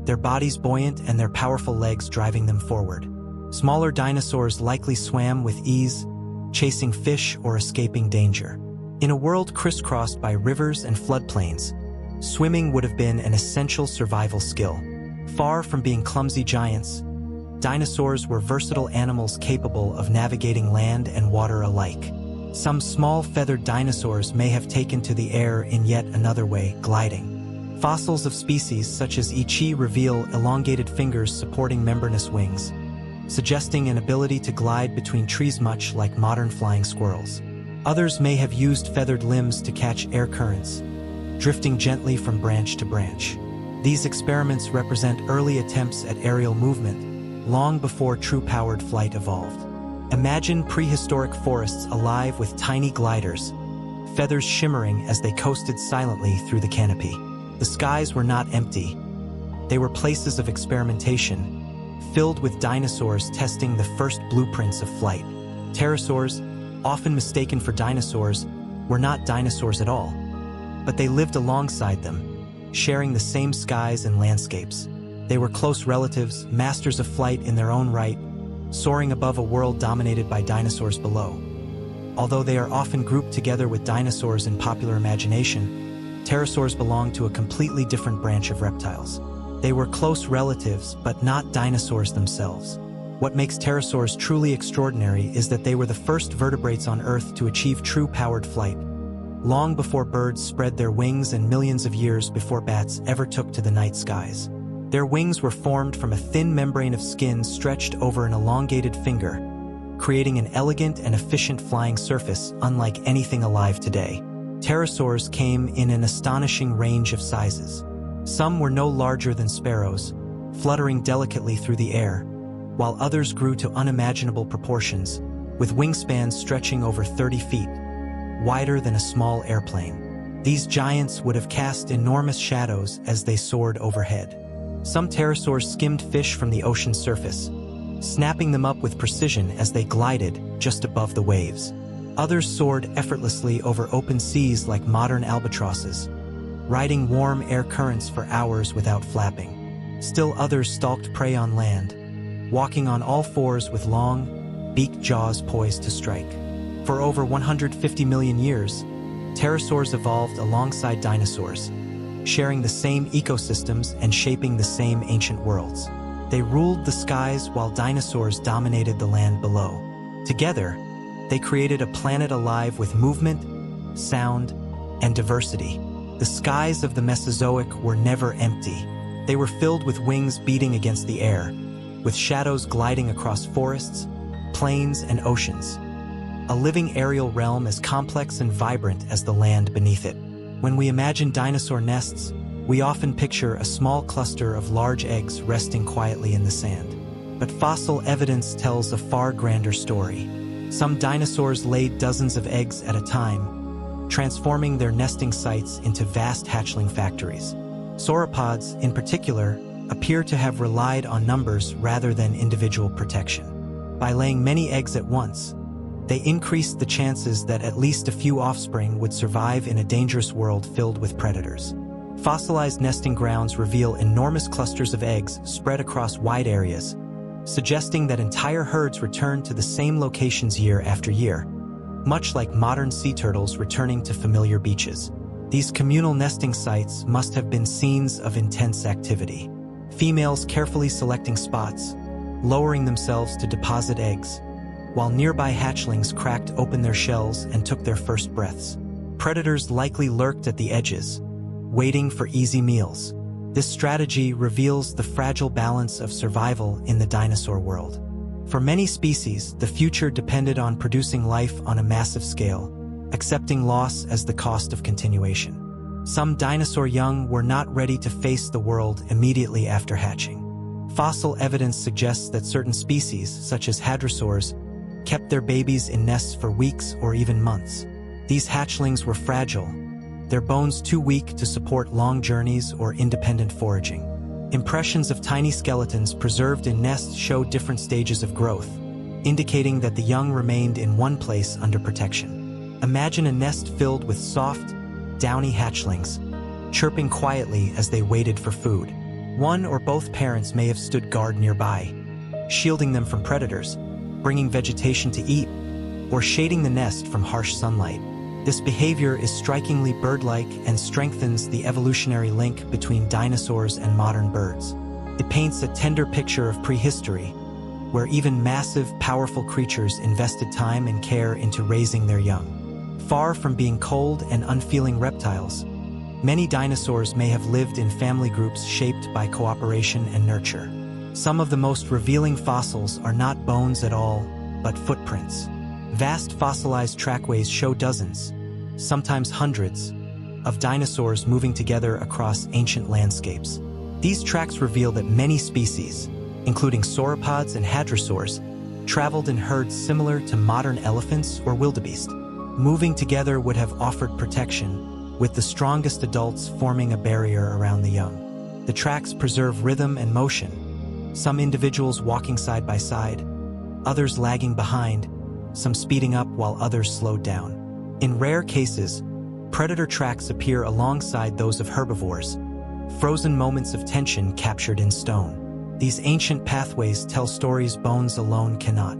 their bodies buoyant and their powerful legs driving them forward. Smaller dinosaurs likely swam with ease, chasing fish or escaping danger. In a world crisscrossed by rivers and floodplains, swimming would have been an essential survival skill. Far from being clumsy giants, dinosaurs were versatile animals capable of navigating land and water alike. Some small feathered dinosaurs may have taken to the air in yet another way, gliding. Fossils of species such as Ichi reveal elongated fingers supporting membranous wings, suggesting an ability to glide between trees much like modern flying squirrels. Others may have used feathered limbs to catch air currents, drifting gently from branch to branch. These experiments represent early attempts at aerial movement, long before true powered flight evolved. Imagine prehistoric forests alive with tiny gliders, feathers shimmering as they coasted silently through the canopy. The skies were not empty. They were places of experimentation, filled with dinosaurs testing the first blueprints of flight. Pterosaurs, often mistaken for dinosaurs, were not dinosaurs at all, but they lived alongside them, sharing the same skies and landscapes. They were close relatives, masters of flight in their own right, soaring above a world dominated by dinosaurs below. Although they are often grouped together with dinosaurs in popular imagination, pterosaurs belong to a completely different branch of reptiles. They were close relatives, but not dinosaurs themselves. What makes pterosaurs truly extraordinary is that they were the first vertebrates on Earth to achieve true powered flight, long before birds spread their wings and millions of years before bats ever took to the night skies. Their wings were formed from a thin membrane of skin stretched over an elongated finger, creating an elegant and efficient flying surface unlike anything alive today. Pterosaurs came in an astonishing range of sizes. Some were no larger than sparrows, fluttering delicately through the air, while others grew to unimaginable proportions, with wingspans stretching over 30 feet, wider than a small airplane. These giants would have cast enormous shadows as they soared overhead. Some pterosaurs skimmed fish from the ocean's surface, snapping them up with precision as they glided just above the waves. Others soared effortlessly over open seas like modern albatrosses, riding warm air currents for hours without flapping. Still others stalked prey on land, walking on all fours with long, beaked jaws poised to strike. For over 150 million years, pterosaurs evolved alongside dinosaurs, sharing the same ecosystems and shaping the same ancient worlds. They ruled the skies while dinosaurs dominated the land below. Together, they created a planet alive with movement, sound, and diversity. The skies of the Mesozoic were never empty. They were filled with wings beating against the air, with shadows gliding across forests, plains, and oceans. A living aerial realm as complex and vibrant as the land beneath it. When we imagine dinosaur nests, we often picture a small cluster of large eggs resting quietly in the sand. But fossil evidence tells a far grander story. Some dinosaurs laid dozens of eggs at a time, transforming their nesting sites into vast hatchling factories. Sauropods, in particular, appear to have relied on numbers rather than individual protection. By laying many eggs at once, they increased the chances that at least a few offspring would survive in a dangerous world filled with predators. Fossilized nesting grounds reveal enormous clusters of eggs spread across wide areas, suggesting that entire herds return to the same locations year after year, much like modern sea turtles returning to familiar beaches. These communal nesting sites must have been scenes of intense activity. Females carefully selecting spots, lowering themselves to deposit eggs, while nearby hatchlings cracked open their shells and took their first breaths. Predators likely lurked at the edges, waiting for easy meals. This strategy reveals the fragile balance of survival in the dinosaur world. For many species, the future depended on producing life on a massive scale, accepting loss as the cost of continuation. Some dinosaur young were not ready to face the world immediately after hatching. Fossil evidence suggests that certain species, such as hadrosaurs, kept their babies in nests for weeks or even months. These hatchlings were fragile, their bones too weak to support long journeys or independent foraging. Impressions of tiny skeletons preserved in nests show different stages of growth, indicating that the young remained in one place under protection. Imagine a nest filled with soft, downy hatchlings, chirping quietly as they waited for food. One or both parents may have stood guard nearby, shielding them from predators, bringing vegetation to eat, or shading the nest from harsh sunlight. This behavior is strikingly bird-like and strengthens the evolutionary link between dinosaurs and modern birds. It paints a tender picture of prehistory, where even massive, powerful creatures invested time and care into raising their young. Far from being cold and unfeeling reptiles, many dinosaurs may have lived in family groups shaped by cooperation and nurture. Some of the most revealing fossils are not bones at all, but footprints. Vast fossilized trackways show dozens, sometimes hundreds, of dinosaurs moving together across ancient landscapes. These tracks reveal that many species, including sauropods and hadrosaurs, traveled in herds similar to modern elephants or wildebeest. Moving together would have offered protection, with the strongest adults forming a barrier around the young. The tracks preserve rhythm and motion, some individuals walking side by side, others lagging behind, some speeding up while others slowed down. In rare cases, predator tracks appear alongside those of herbivores, frozen moments of tension captured in stone. These ancient pathways tell stories bones alone cannot.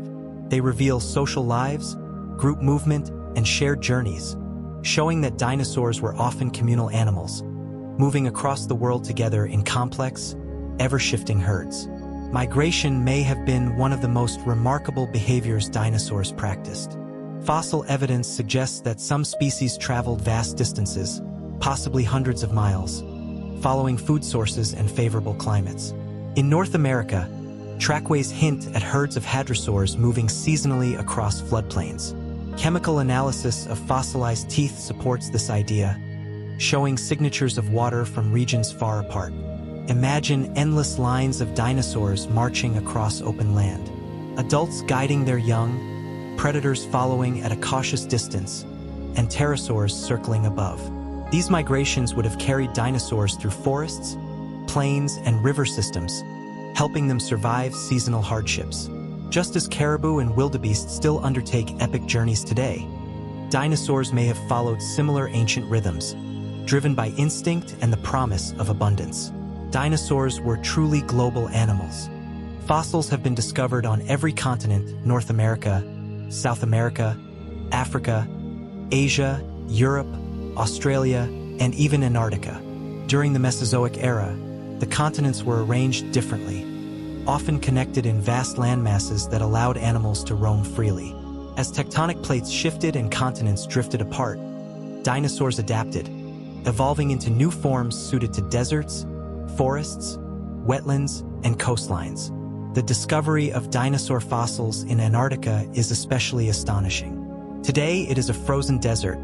They reveal social lives, group movement, and shared journeys, showing that dinosaurs were often communal animals, moving across the world together in complex, ever-shifting herds. Migration may have been one of the most remarkable behaviors dinosaurs practiced. Fossil evidence suggests that some species traveled vast distances, possibly hundreds of miles, following food sources and favorable climates. In North America, trackways hint at herds of hadrosaurs moving seasonally across floodplains. Chemical analysis of fossilized teeth supports this idea, showing signatures of water from regions far apart. Imagine endless lines of dinosaurs marching across open land, adults guiding their young, predators following at a cautious distance, and pterosaurs circling above. These migrations would have carried dinosaurs through forests, plains, and river systems, helping them survive seasonal hardships. Just as caribou and wildebeest still undertake epic journeys today, dinosaurs may have followed similar ancient rhythms, driven by instinct and the promise of abundance. Dinosaurs were truly global animals. Fossils have been discovered on every continent: North America, South America, Africa, Asia, Europe, Australia, and even Antarctica. During the Mesozoic era, the continents were arranged differently, often connected in vast landmasses that allowed animals to roam freely. As tectonic plates shifted and continents drifted apart, dinosaurs adapted, evolving into new forms suited to deserts, forests, wetlands, and coastlines. The discovery of dinosaur fossils in Antarctica is especially astonishing. Today, it is a frozen desert,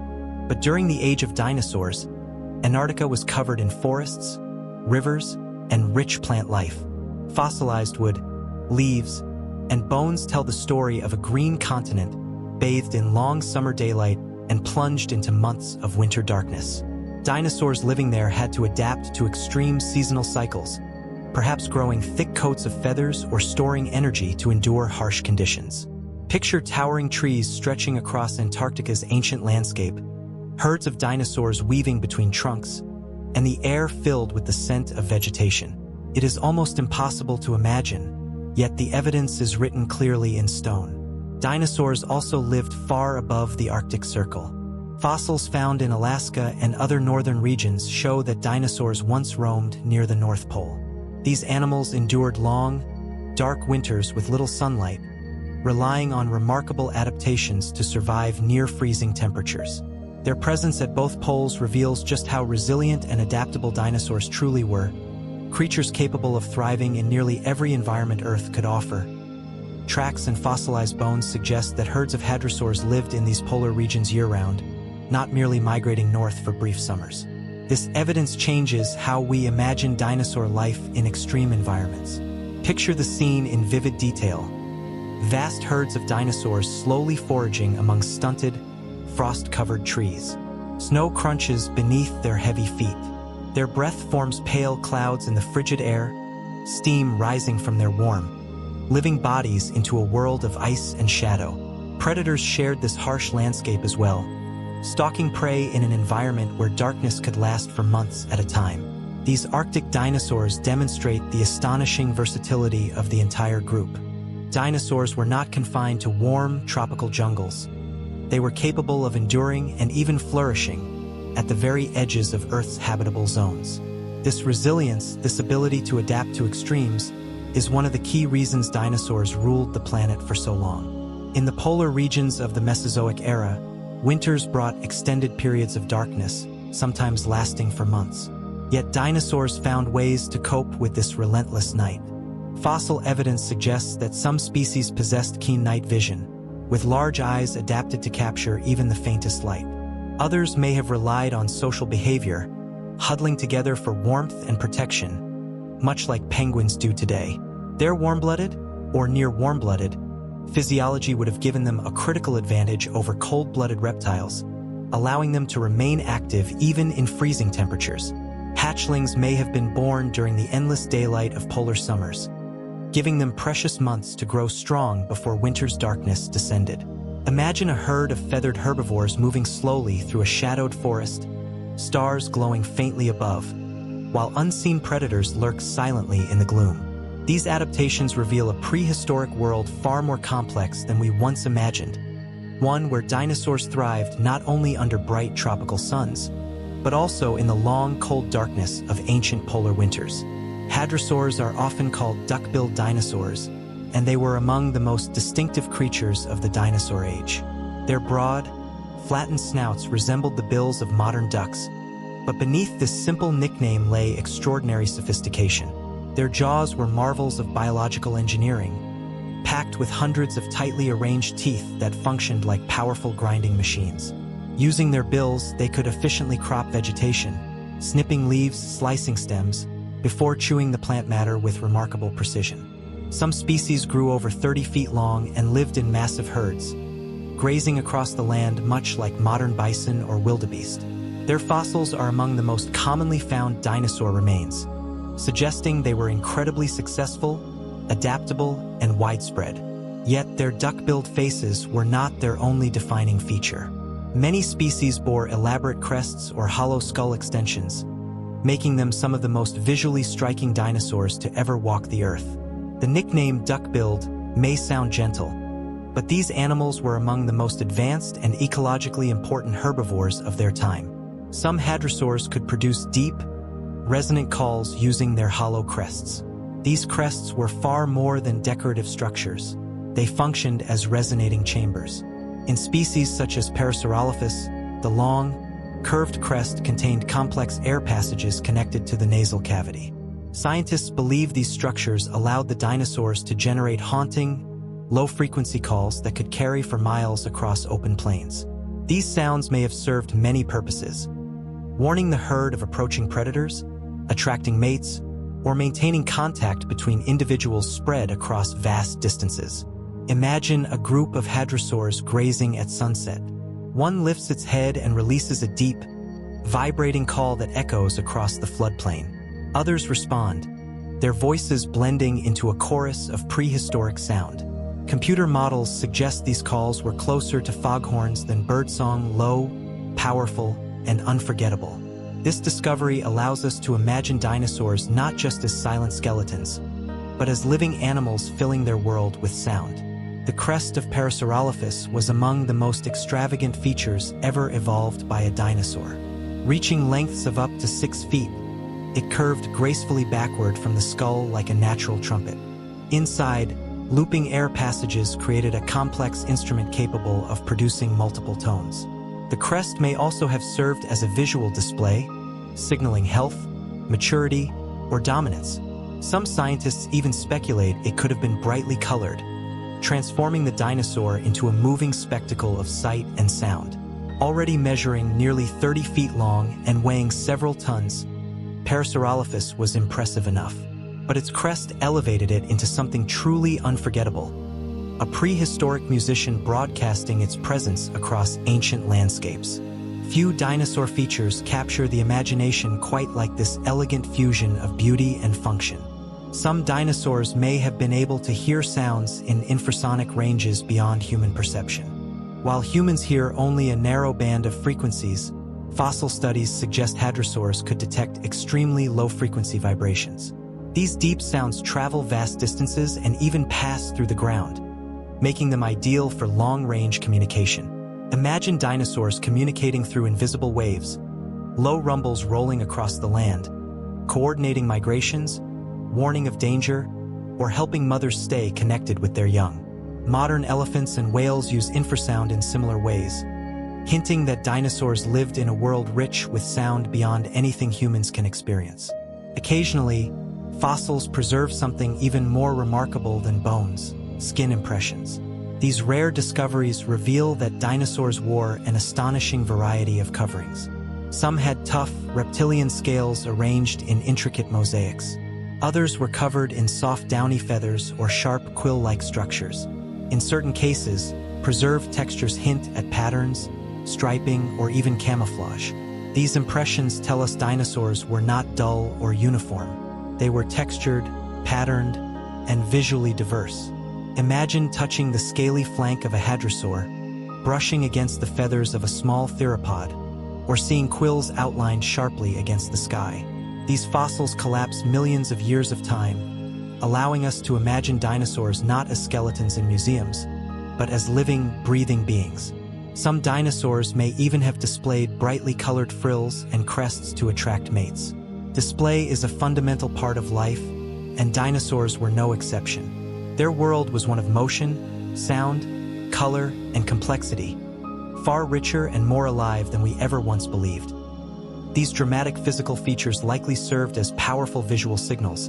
but during the age of dinosaurs, Antarctica was covered in forests, rivers, and rich plant life. Fossilized wood, leaves, and bones tell the story of a green continent bathed in long summer daylight and plunged into months of winter darkness. Dinosaurs living there had to adapt to extreme seasonal cycles, perhaps growing thick coats of feathers or storing energy to endure harsh conditions. Picture towering trees stretching across Antarctica's ancient landscape, herds of dinosaurs weaving between trunks, and the air filled with the scent of vegetation. It is almost impossible to imagine, yet the evidence is written clearly in stone. Dinosaurs also lived far above the Arctic Circle. Fossils found in Alaska and other northern regions show that dinosaurs once roamed near the North Pole. These animals endured long, dark winters with little sunlight, relying on remarkable adaptations to survive near-freezing temperatures. Their presence at both poles reveals just how resilient and adaptable dinosaurs truly were, creatures capable of thriving in nearly every environment Earth could offer. Tracks and fossilized bones suggest that herds of hadrosaurs lived in these polar regions year-round, not merely migrating north for brief summers. This evidence changes how we imagine dinosaur life in extreme environments. Picture the scene in vivid detail. Vast herds of dinosaurs slowly foraging among stunted, frost-covered trees. Snow crunches beneath their heavy feet. Their breath forms pale clouds in the frigid air, steam rising from their warm, living bodies into a world of ice and shadow. Predators shared this harsh landscape as well, stalking prey in an environment where darkness could last for months at a time. These Arctic dinosaurs demonstrate the astonishing versatility of the entire group. Dinosaurs were not confined to warm, tropical jungles. They were capable of enduring and even flourishing at the very edges of Earth's habitable zones. This resilience, this ability to adapt to extremes, is one of the key reasons dinosaurs ruled the planet for so long. In the polar regions of the Mesozoic era, winters brought extended periods of darkness, sometimes lasting for months. Yet dinosaurs found ways to cope with this relentless night. Fossil evidence suggests that some species possessed keen night vision, with large eyes adapted to capture even the faintest light. Others may have relied on social behavior, huddling together for warmth and protection, much like penguins do today. Their warm-blooded, or near-warm-blooded, physiology would have given them a critical advantage over cold-blooded reptiles, allowing them to remain active even in freezing temperatures. Hatchlings may have been born during the endless daylight of polar summers, giving them precious months to grow strong before winter's darkness descended. Imagine a herd of feathered herbivores moving slowly through a shadowed forest, stars glowing faintly above, while unseen predators lurk silently in the gloom. These adaptations reveal a prehistoric world far more complex than we once imagined, one where dinosaurs thrived not only under bright tropical suns, but also in the long, cold darkness of ancient polar winters. Hadrosaurs are often called duck-billed dinosaurs, and they were among the most distinctive creatures of the dinosaur age. Their broad, flattened snouts resembled the bills of modern ducks, but beneath this simple nickname lay extraordinary sophistication. Their jaws were marvels of biological engineering, packed with hundreds of tightly arranged teeth that functioned like powerful grinding machines. Using their bills, they could efficiently crop vegetation, snipping leaves, slicing stems, before chewing the plant matter with remarkable precision. Some species grew over 30 feet long and lived in massive herds, grazing across the land much like modern bison or wildebeest. Their fossils are among the most commonly found dinosaur remains, suggesting they were incredibly successful, adaptable, and widespread. Yet their duck-billed faces were not their only defining feature. Many species bore elaborate crests or hollow skull extensions, making them some of the most visually striking dinosaurs to ever walk the Earth. The nickname duck-billed may sound gentle, but these animals were among the most advanced and ecologically important herbivores of their time. Some hadrosaurs could produce deep, resonant calls using their hollow crests. These crests were far more than decorative structures. They functioned as resonating chambers. In species such as Parasaurolophus, the long, curved crest contained complex air passages connected to the nasal cavity. Scientists believe these structures allowed the dinosaurs to generate haunting, low-frequency calls that could carry for miles across open plains. These sounds may have served many purposes: warning the herd of approaching predators, attracting mates, or maintaining contact between individuals spread across vast distances. Imagine a group of hadrosaurs grazing at sunset, One lifts its head and releases a deep, vibrating call that echoes across the floodplain. Others respond, their voices blending into a chorus of prehistoric sound. Computer models suggest these calls were closer to foghorns than birdsong, low, powerful, and unforgettable. This discovery allows us to imagine dinosaurs not just as silent skeletons, but as living animals filling their world with sound. The crest of Parasaurolophus was among the most extravagant features ever evolved by a dinosaur. Reaching lengths of up to 6 feet, it curved gracefully backward from the skull like a natural trumpet. Inside, looping air passages created a complex instrument capable of producing multiple tones. The crest may also have served as a visual display, signaling health, maturity, or dominance. Some scientists even speculate it could have been brightly colored, transforming the dinosaur into a moving spectacle of sight and sound. Already measuring nearly 30 feet long and weighing several tons, Parasaurolophus was impressive enough. But its crest elevated it into something truly unforgettable. A prehistoric musician broadcasting its presence across ancient landscapes. Few dinosaur features capture the imagination quite like this elegant fusion of beauty and function. Some dinosaurs may have been able to hear sounds in infrasonic ranges beyond human perception. While humans hear only a narrow band of frequencies, fossil studies suggest hadrosaurs could detect extremely low-frequency vibrations. These deep sounds travel vast distances and even pass through the ground, making them ideal for long-range communication. Imagine dinosaurs communicating through invisible waves, low rumbles rolling across the land, coordinating migrations, warning of danger, or helping mothers stay connected with their young. Modern elephants and whales use infrasound in similar ways, hinting that dinosaurs lived in a world rich with sound beyond anything humans can experience. Occasionally, fossils preserve something even more remarkable than bones: skin impressions. These rare discoveries reveal that dinosaurs wore an astonishing variety of coverings. Some had tough, reptilian scales arranged in intricate mosaics. Others were covered in soft downy feathers or sharp quill-like structures. In certain cases, preserved textures hint at patterns, striping, or even camouflage. These impressions tell us dinosaurs were not dull or uniform. They were textured, patterned, and visually diverse. Imagine touching the scaly flank of a hadrosaur, brushing against the feathers of a small theropod, or seeing quills outlined sharply against the sky. These fossils collapse millions of years of time, allowing us to imagine dinosaurs not as skeletons in museums, but as living, breathing beings. Some dinosaurs may even have displayed brightly colored frills and crests to attract mates. Display is a fundamental part of life, and dinosaurs were no exception. Their world was one of motion, sound, color, and complexity, far richer and more alive than we ever once believed. These dramatic physical features likely served as powerful visual signals,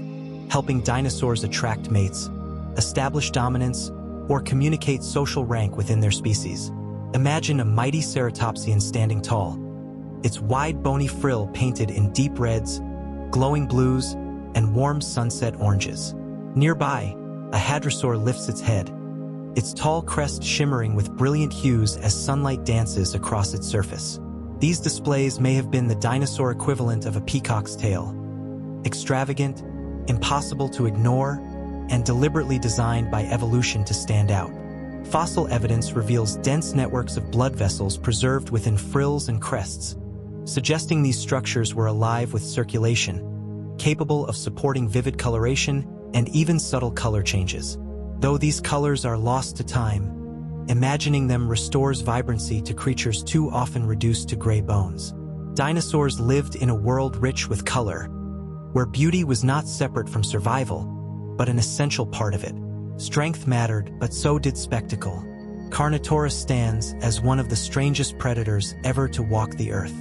helping dinosaurs attract mates, establish dominance, or communicate social rank within their species. Imagine a mighty ceratopsian standing tall, its wide bony frill painted in deep reds, glowing blues, and warm sunset oranges. Nearby, a hadrosaur lifts its head, its tall crest shimmering with brilliant hues as sunlight dances across its surface. These displays may have been the dinosaur equivalent of a peacock's tail. Extravagant, impossible to ignore, and deliberately designed by evolution to stand out. Fossil evidence reveals dense networks of blood vessels preserved within frills and crests, suggesting these structures were alive with circulation, capable of supporting vivid coloration and even subtle color changes. Though these colors are lost to time, imagining them restores vibrancy to creatures too often reduced to gray bones. Dinosaurs lived in a world rich with color, where beauty was not separate from survival, but an essential part of it. Strength mattered, but so did spectacle. Carnotaurus stands as one of the strangest predators ever to walk the earth.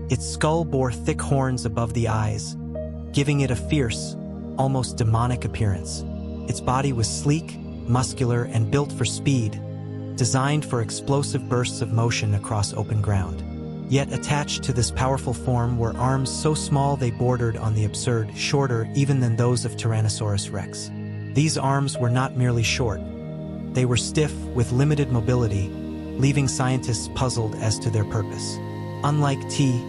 Its skull bore thick horns above the eyes, giving it a fierce, almost demonic appearance. Its body was sleek, muscular, and built for speed, designed for explosive bursts of motion across open ground. Yet attached to this powerful form were arms so small they bordered on the absurd, shorter even than those of Tyrannosaurus rex. These arms were not merely short. They were stiff, with limited mobility, leaving scientists puzzled as to their purpose. Unlike T.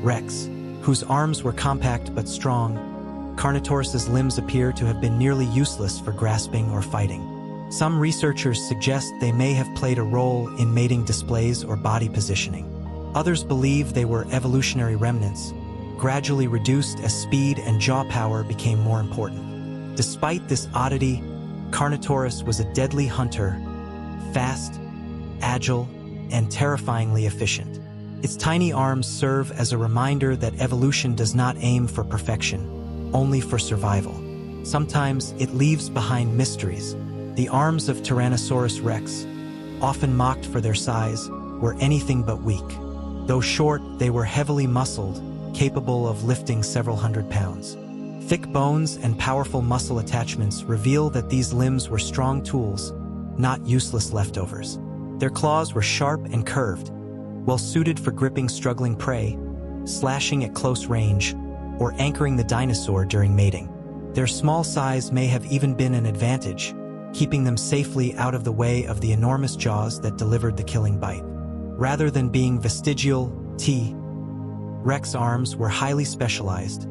rex, whose arms were compact but strong, Carnotaurus's limbs appear to have been nearly useless for grasping or fighting. Some researchers suggest they may have played a role in mating displays or body positioning. Others believe they were evolutionary remnants, gradually reduced as speed and jaw power became more important. Despite this oddity, Carnotaurus was a deadly hunter, fast, agile, and terrifyingly efficient. Its tiny arms serve as a reminder that evolution does not aim for perfection, only for survival. Sometimes it leaves behind mysteries. The arms of Tyrannosaurus rex, often mocked for their size, were anything but weak. Though short, they were heavily muscled, capable of lifting several hundred pounds. Thick bones and powerful muscle attachments reveal that these limbs were strong tools, not useless leftovers. Their claws were sharp and curved, well suited for gripping struggling prey, slashing at close range, or anchoring the dinosaur during mating. Their small size may have even been an advantage, keeping them safely out of the way of the enormous jaws that delivered the killing bite. Rather than being vestigial, T. rex arms were highly specialized,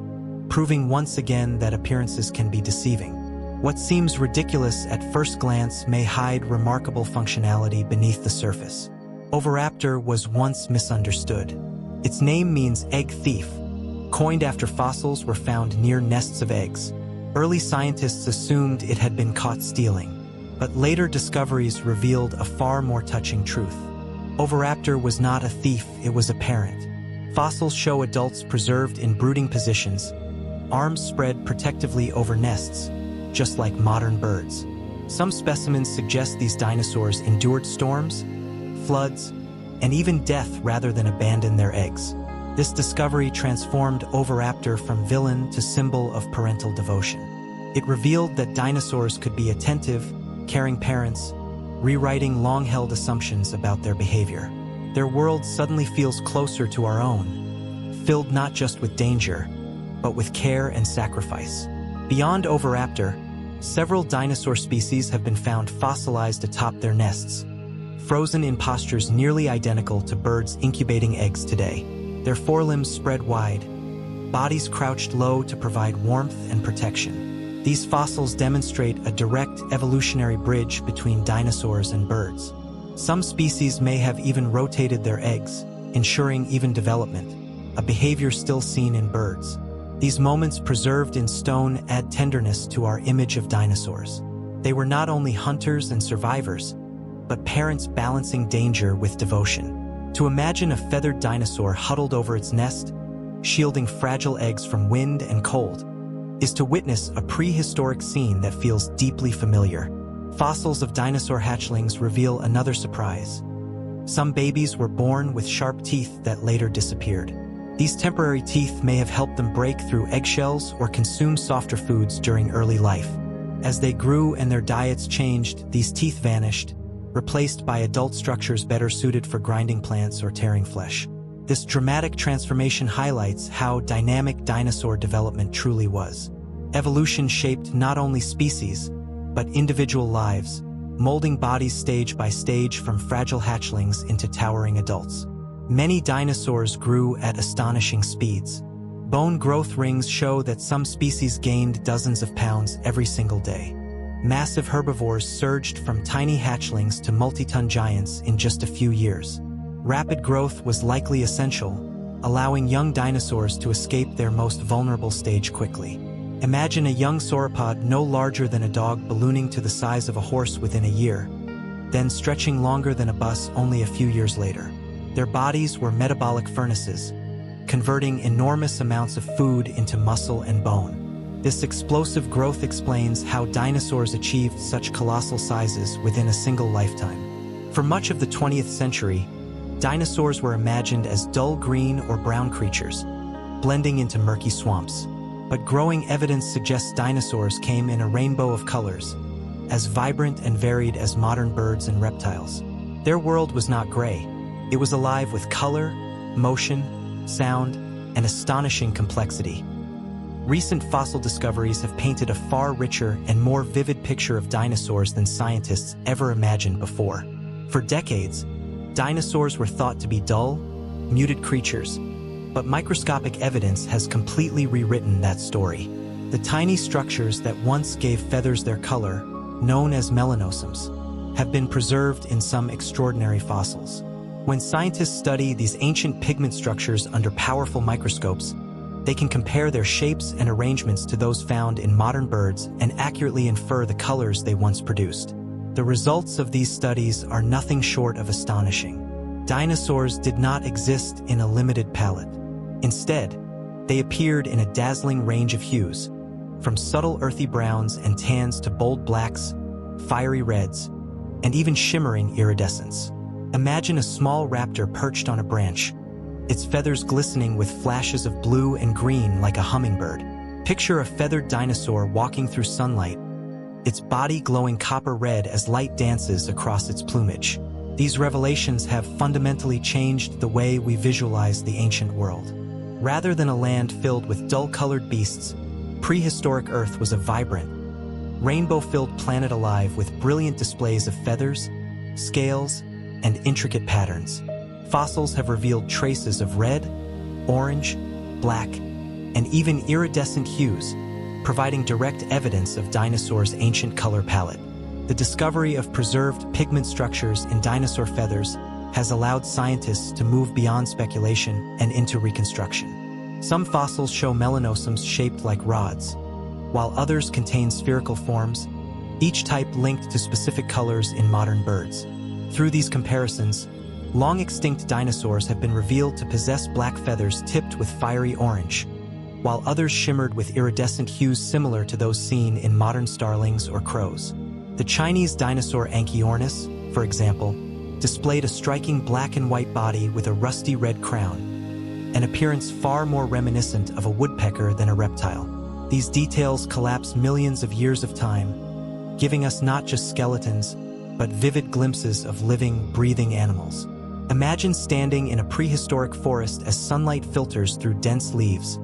proving once again that appearances can be deceiving. What seems ridiculous at first glance may hide remarkable functionality beneath the surface. Oviraptor was once misunderstood. Its name means egg thief, coined after fossils were found near nests of eggs. Early scientists assumed it had been caught stealing, but later discoveries revealed a far more touching truth. Oviraptor was not a thief, it was a parent. Fossils show adults preserved in brooding positions, arms spread protectively over nests, just like modern birds. Some specimens suggest these dinosaurs endured storms, floods, and even death rather than abandon their eggs. This discovery transformed Oviraptor from villain to symbol of parental devotion. It revealed that dinosaurs could be attentive, caring parents, rewriting long-held assumptions about their behavior. Their world suddenly feels closer to our own, filled not just with danger, but with care and sacrifice. Beyond Oviraptor, several dinosaur species have been found fossilized atop their nests, frozen in postures nearly identical to birds incubating eggs today. Their forelimbs spread wide, bodies crouched low to provide warmth and protection. These fossils demonstrate a direct evolutionary bridge between dinosaurs and birds. Some species may have even rotated their eggs, ensuring even development, a behavior still seen in birds. These moments preserved in stone add tenderness to our image of dinosaurs. They were not only hunters and survivors, but parents balancing danger with devotion. To imagine a feathered dinosaur huddled over its nest, shielding fragile eggs from wind and cold, is to witness a prehistoric scene that feels deeply familiar. Fossils of dinosaur hatchlings reveal another surprise. Some babies were born with sharp teeth that later disappeared. These temporary teeth may have helped them break through eggshells or consume softer foods during early life. As they grew and their diets changed, these teeth vanished, replaced by adult structures better suited for grinding plants or tearing flesh. This dramatic transformation highlights how dynamic dinosaur development truly was. Evolution shaped not only species, but individual lives, molding bodies stage by stage from fragile hatchlings into towering adults. Many dinosaurs grew at astonishing speeds. Bone growth rings show that some species gained dozens of pounds every single day. Massive herbivores surged from tiny hatchlings to multi-ton giants in just a few years. Rapid growth was likely essential, allowing young dinosaurs to escape their most vulnerable stage quickly. Imagine a young sauropod no larger than a dog ballooning to the size of a horse within a year, then stretching longer than a bus only a few years later. Their bodies were metabolic furnaces, converting enormous amounts of food into muscle and bone. This explosive growth explains how dinosaurs achieved such colossal sizes within a single lifetime. For much of the 20th century, dinosaurs were imagined as dull green or brown creatures, blending into murky swamps. But growing evidence suggests dinosaurs came in a rainbow of colors, as vibrant and varied as modern birds and reptiles. Their world was not gray. It was alive with color, motion, sound, and astonishing complexity. Recent fossil discoveries have painted a far richer and more vivid picture of dinosaurs than scientists ever imagined before. For decades, dinosaurs were thought to be dull, muted creatures, but microscopic evidence has completely rewritten that story. The tiny structures that once gave feathers their color, known as melanosomes, have been preserved in some extraordinary fossils. When scientists study these ancient pigment structures under powerful microscopes, they can compare their shapes and arrangements to those found in modern birds and accurately infer the colors they once produced. The results of these studies are nothing short of astonishing. Dinosaurs did not exist in a limited palette. Instead, they appeared in a dazzling range of hues, from subtle earthy browns and tans to bold blacks, fiery reds, and even shimmering iridescence. Imagine a small raptor perched on a branch, its feathers glistening with flashes of blue and green like a hummingbird. Picture a feathered dinosaur walking through sunlight, its body glowing copper red as light dances across its plumage. These revelations have fundamentally changed the way we visualize the ancient world. Rather than a land filled with dull-colored beasts, prehistoric Earth was a vibrant, rainbow-filled planet alive with brilliant displays of feathers, scales, and intricate patterns. Fossils have revealed traces of red, orange, black, and even iridescent hues, providing direct evidence of dinosaurs' ancient color palette. The discovery of preserved pigment structures in dinosaur feathers has allowed scientists to move beyond speculation and into reconstruction. Some fossils show melanosomes shaped like rods, while others contain spherical forms, each type linked to specific colors in modern birds. Through these comparisons, long-extinct dinosaurs have been revealed to possess black feathers tipped with fiery orange, while others shimmered with iridescent hues similar to those seen in modern starlings or crows. The Chinese dinosaur Anchiornis, for example, displayed a striking black and white body with a rusty red crown, an appearance far more reminiscent of a woodpecker than a reptile. These details collapse millions of years of time, giving us not just skeletons, but vivid glimpses of living, breathing animals. Imagine standing in a prehistoric forest as sunlight filters through dense leaves,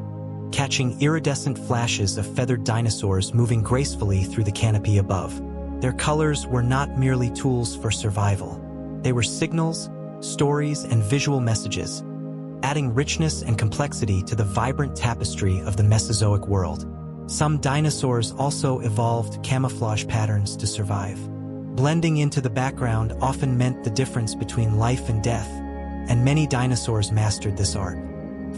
catching iridescent flashes of feathered dinosaurs moving gracefully through the canopy above. Their colors were not merely tools for survival. They were signals, stories, and visual messages, adding richness and complexity to the vibrant tapestry of the Mesozoic world. Some dinosaurs also evolved camouflage patterns to survive. Blending into the background often meant the difference between life and death, and many dinosaurs mastered this art.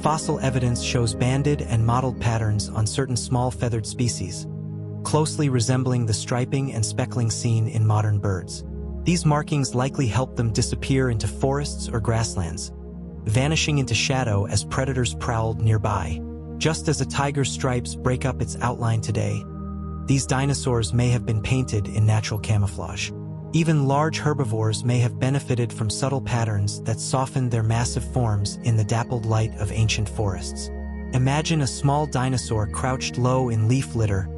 Fossil evidence shows banded and mottled patterns on certain small feathered species, closely resembling the striping and speckling seen in modern birds. These markings likely helped them disappear into forests or grasslands, vanishing into shadow as predators prowled nearby. Just as a tiger's stripes break up its outline today, these dinosaurs may have been painted in natural camouflage. Even large herbivores may have benefited from subtle patterns that softened their massive forms in the dappled light of ancient forests. Imagine a small dinosaur crouched low in leaf litter,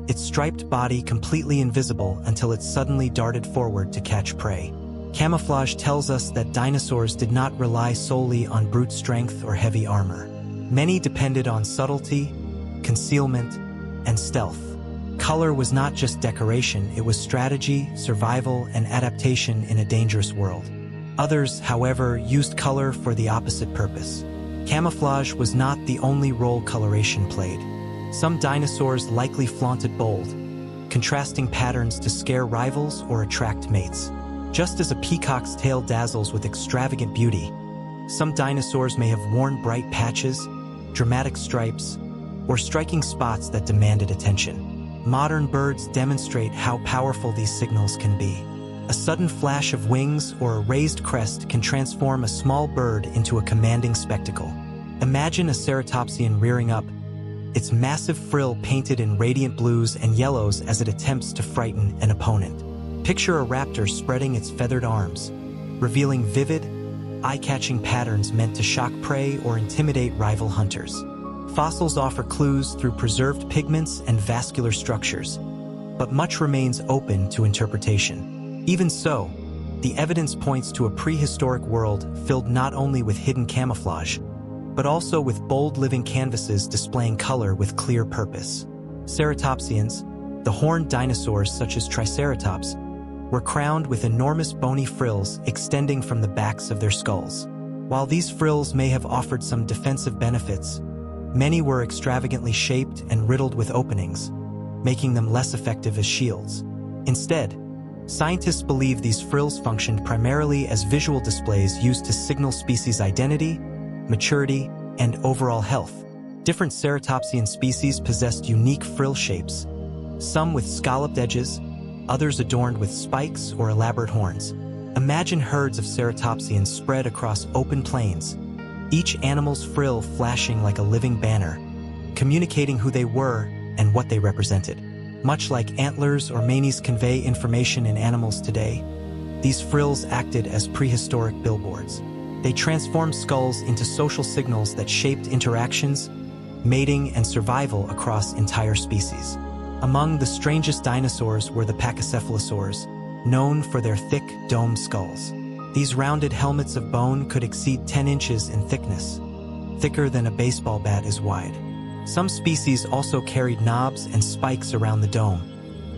its striped body completely invisible until it suddenly darted forward to catch prey. Camouflage tells us that dinosaurs did not rely solely on brute strength or heavy armor. Many depended on subtlety, concealment, and stealth. Color was not just decoration, it was strategy, survival, and adaptation in a dangerous world. Others, however, used color for the opposite purpose. Camouflage was not the only role coloration played. Some dinosaurs likely flaunted bold, contrasting patterns to scare rivals or attract mates. Just as a peacock's tail dazzles with extravagant beauty, some dinosaurs may have worn bright patches, dramatic stripes, or striking spots that demanded attention. Modern birds demonstrate how powerful these signals can be. A sudden flash of wings or a raised crest can transform a small bird into a commanding spectacle. Imagine a ceratopsian rearing up, its massive frill painted in radiant blues and yellows as it attempts to frighten an opponent. Picture a raptor spreading its feathered arms, revealing vivid, eye-catching patterns meant to shock prey or intimidate rival hunters. Fossils offer clues through preserved pigments and vascular structures, but much remains open to interpretation. Even so, the evidence points to a prehistoric world filled not only with hidden camouflage, but also with bold living canvases displaying color with clear purpose. Ceratopsians, the horned dinosaurs such as Triceratops, were crowned with enormous bony frills extending from the backs of their skulls. While these frills may have offered some defensive benefits, many were extravagantly shaped and riddled with openings, making them less effective as shields. Instead, scientists believe these frills functioned primarily as visual displays used to signal species identity, maturity, and overall health. Different ceratopsian species possessed unique frill shapes, some with scalloped edges, others adorned with spikes or elaborate horns. Imagine herds of ceratopsians spread across open plains, each animal's frill flashing like a living banner, communicating who they were and what they represented. Much like antlers or manes convey information in animals today, these frills acted as prehistoric billboards. They transformed skulls into social signals that shaped interactions, mating, and survival across entire species. Among the strangest dinosaurs were the pachycephalosaurs, known for their thick, domed skulls. These rounded helmets of bone could exceed 10 inches in thickness, thicker than a baseball bat is wide. Some species also carried knobs and spikes around the dome,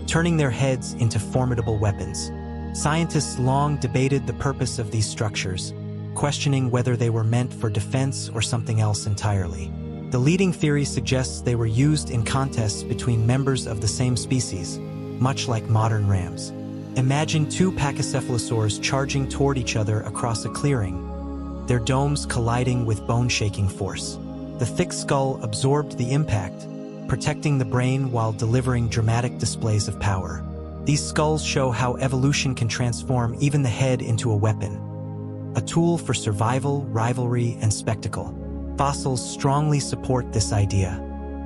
turning their heads into formidable weapons. Scientists long debated the purpose of these structures, questioning whether they were meant for defense or something else entirely. The leading theory suggests they were used in contests between members of the same species, much like modern rams. Imagine two pachycephalosaurs charging toward each other across a clearing, their domes colliding with bone-shaking force. The thick skull absorbed the impact, protecting the brain while delivering dramatic displays of power. These skulls show how evolution can transform even the head into a weapon, a tool for survival, rivalry, and spectacle. Fossils strongly support this idea.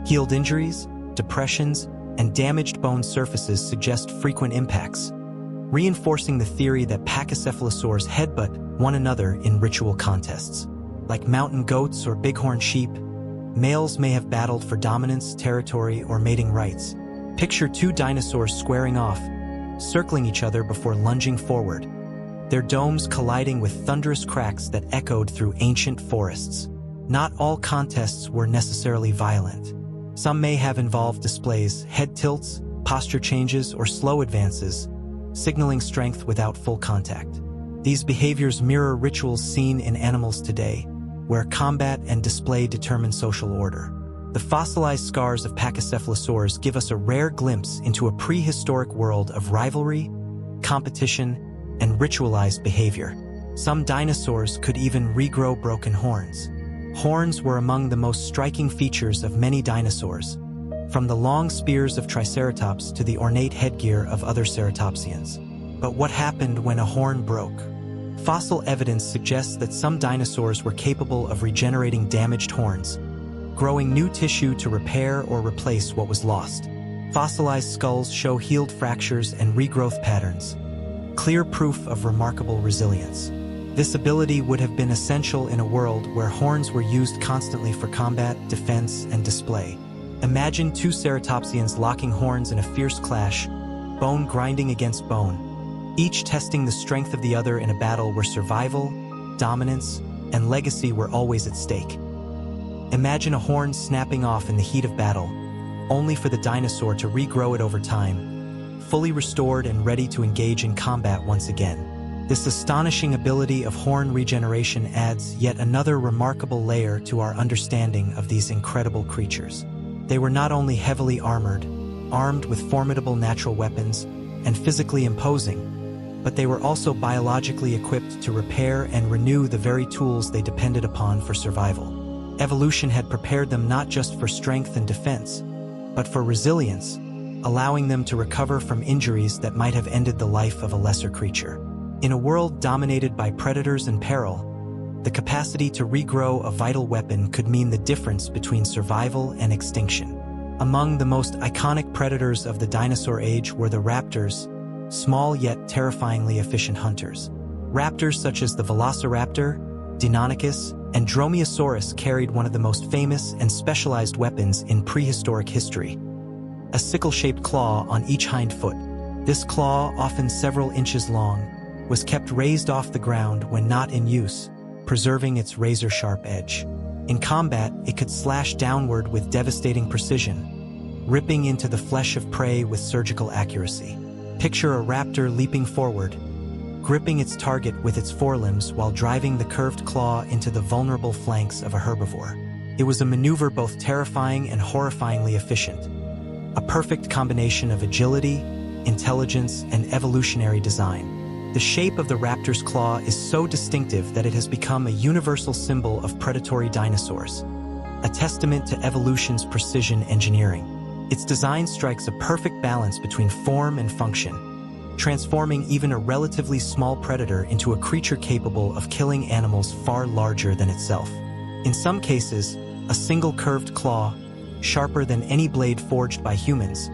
Healed injuries, depressions, and damaged bone surfaces suggest frequent impacts, reinforcing the theory that pachycephalosaurs headbutt one another in ritual contests. Like mountain goats or bighorn sheep, males may have battled for dominance, territory, or mating rights. Picture two dinosaurs squaring off, circling each other before lunging forward, their domes colliding with thunderous cracks that echoed through ancient forests. Not all contests were necessarily violent. Some may have involved displays, head tilts, posture changes, or slow advances, signaling strength without full contact. These behaviors mirror rituals seen in animals today, where combat and display determine social order. The fossilized scars of pachycephalosaurs give us a rare glimpse into a prehistoric world of rivalry, competition, and ritualized behavior. Some dinosaurs could even regrow broken horns. Horns were among the most striking features of many dinosaurs, from the long spears of Triceratops to the ornate headgear of other ceratopsians. But what happened when a horn broke? Fossil evidence suggests that some dinosaurs were capable of regenerating damaged horns, growing new tissue to repair or replace what was lost. Fossilized skulls show healed fractures and regrowth patterns, clear proof of remarkable resilience. This ability would have been essential in a world where horns were used constantly for combat, defense, and display. Imagine two ceratopsians locking horns in a fierce clash, bone grinding against bone, each testing the strength of the other in a battle where survival, dominance, and legacy were always at stake. Imagine a horn snapping off in the heat of battle, only for the dinosaur to regrow it over time, fully restored and ready to engage in combat once again. This astonishing ability of horn regeneration adds yet another remarkable layer to our understanding of these incredible creatures. They were not only heavily armed with formidable natural weapons, and physically imposing, but they were also biologically equipped to repair and renew the very tools they depended upon for survival. Evolution had prepared them not just for strength and defense, but for resilience, allowing them to recover from injuries that might have ended the life of a lesser creature. In a world dominated by predators and peril, the capacity to regrow a vital weapon could mean the difference between survival and extinction. Among the most iconic predators of the dinosaur age were the raptors, small yet terrifyingly efficient hunters. Raptors such as the velociraptor, Deinonychus, and Dromaeosaurus carried one of the most famous and specialized weapons in prehistoric history: a sickle-shaped claw on each hind foot. This claw, often several inches long, was kept raised off the ground when not in use, preserving its razor-sharp edge. In combat, it could slash downward with devastating precision, ripping into the flesh of prey with surgical accuracy. Picture a raptor leaping forward, gripping its target with its forelimbs while driving the curved claw into the vulnerable flanks of a herbivore. It was a maneuver both terrifying and horrifyingly efficient, a perfect combination of agility, intelligence, and evolutionary design. The shape of the raptor's claw is so distinctive that it has become a universal symbol of predatory dinosaurs, a testament to evolution's precision engineering. Its design strikes a perfect balance between form and function, transforming even a relatively small predator into a creature capable of killing animals far larger than itself. In some cases, a single curved claw, sharper than any blade forged by humans,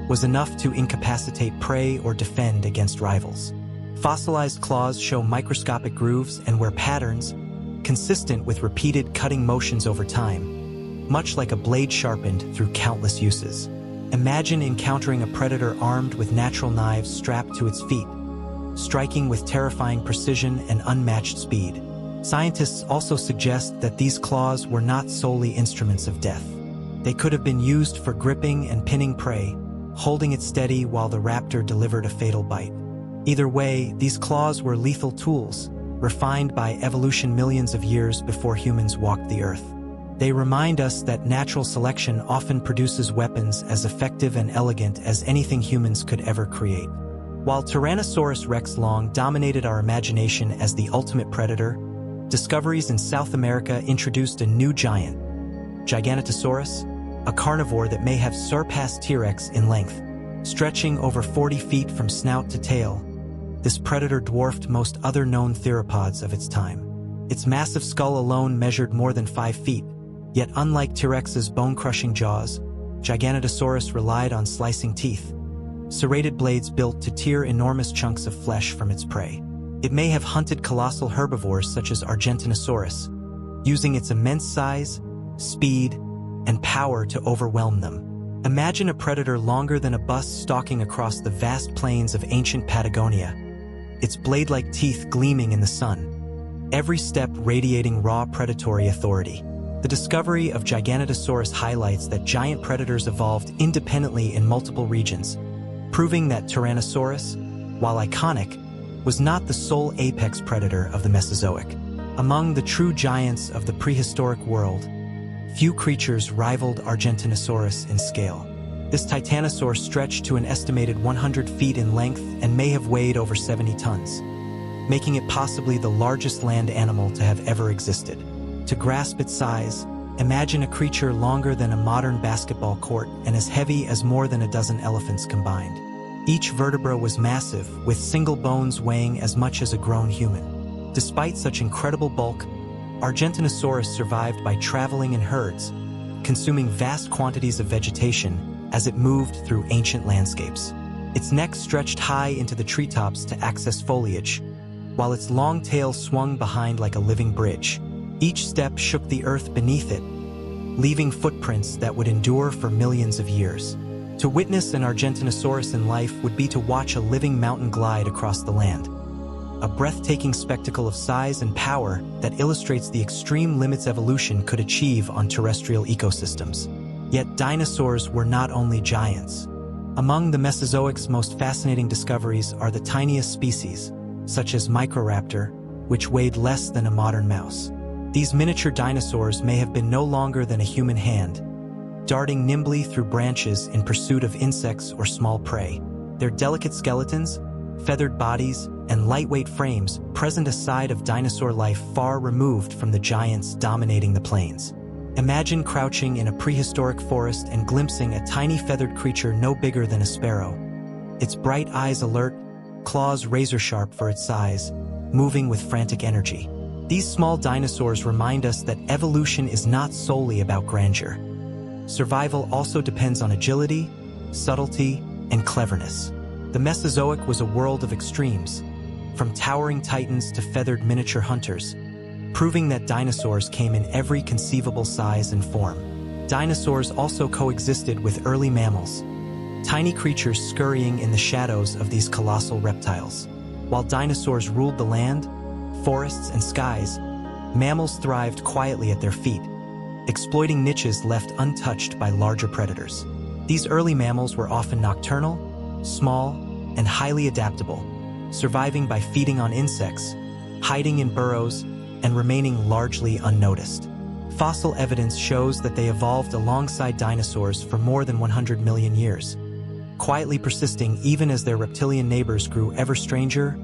was enough to incapacitate prey or defend against rivals. Fossilized claws show microscopic grooves and wear patterns consistent with repeated cutting motions over time, much like a blade sharpened through countless uses. Imagine encountering a predator armed with natural knives strapped to its feet, striking with terrifying precision and unmatched speed. Scientists also suggest that these claws were not solely instruments of death. They could have been used for gripping and pinning prey, holding it steady while the raptor delivered a fatal bite. Either way, these claws were lethal tools, refined by evolution millions of years before humans walked the earth. They remind us that natural selection often produces weapons as effective and elegant as anything humans could ever create. While Tyrannosaurus rex long dominated our imagination as the ultimate predator, discoveries in South America introduced a new giant, Giganotosaurus, a carnivore that may have surpassed T-Rex in length. Stretching over 40 feet from snout to tail, this predator dwarfed most other known theropods of its time. Its massive skull alone measured more than 5 feet, yet unlike T-Rex's bone-crushing jaws, Giganotosaurus relied on slicing teeth, serrated blades built to tear enormous chunks of flesh from its prey. It may have hunted colossal herbivores such as Argentinosaurus, using its immense size, speed, and power to overwhelm them. Imagine a predator longer than a bus stalking across the vast plains of ancient Patagonia, its blade-like teeth gleaming in the sun, every step radiating raw predatory authority. The discovery of Giganotosaurus highlights that giant predators evolved independently in multiple regions, proving that Tyrannosaurus, while iconic, was not the sole apex predator of the Mesozoic. Among the true giants of the prehistoric world, few creatures rivaled Argentinosaurus in scale. This titanosaur stretched to an estimated 100 feet in length and may have weighed over 70 tons, making it possibly the largest land animal to have ever existed. To grasp its size, imagine a creature longer than a modern basketball court and as heavy as more than a dozen elephants combined. Each vertebra was massive, with single bones weighing as much as a grown human. Despite such incredible bulk, Argentinosaurus survived by traveling in herds, consuming vast quantities of vegetation as it moved through ancient landscapes. Its neck stretched high into the treetops to access foliage, while its long tail swung behind like a living bridge. Each step shook the earth beneath it, leaving footprints that would endure for millions of years. To witness an Argentinosaurus in life would be to watch a living mountain glide across the land, a breathtaking spectacle of size and power that illustrates the extreme limits evolution could achieve on terrestrial ecosystems. Yet dinosaurs were not only giants. Among the Mesozoic's most fascinating discoveries are the tiniest species, such as Microraptor, which weighed less than a modern mouse. These miniature dinosaurs may have been no longer than a human hand, darting nimbly through branches in pursuit of insects or small prey. Their delicate skeletons, feathered bodies, and lightweight frames present a side of dinosaur life far removed from the giants dominating the plains. Imagine crouching in a prehistoric forest and glimpsing a tiny feathered creature no bigger than a sparrow. Its bright eyes alert, claws razor-sharp for its size, moving with frantic energy. These small dinosaurs remind us that evolution is not solely about grandeur. Survival also depends on agility, subtlety, and cleverness. The Mesozoic was a world of extremes, from towering titans to feathered miniature hunters, proving that dinosaurs came in every conceivable size and form. Dinosaurs also coexisted with early mammals, tiny creatures scurrying in the shadows of these colossal reptiles. While dinosaurs ruled the land, forests, and skies, mammals thrived quietly at their feet, exploiting niches left untouched by larger predators. These early mammals were often nocturnal, small, and highly adaptable, surviving by feeding on insects, hiding in burrows, and remaining largely unnoticed. Fossil evidence shows that they evolved alongside dinosaurs for more than 100 million years, quietly persisting even as their reptilian neighbors grew ever stranger,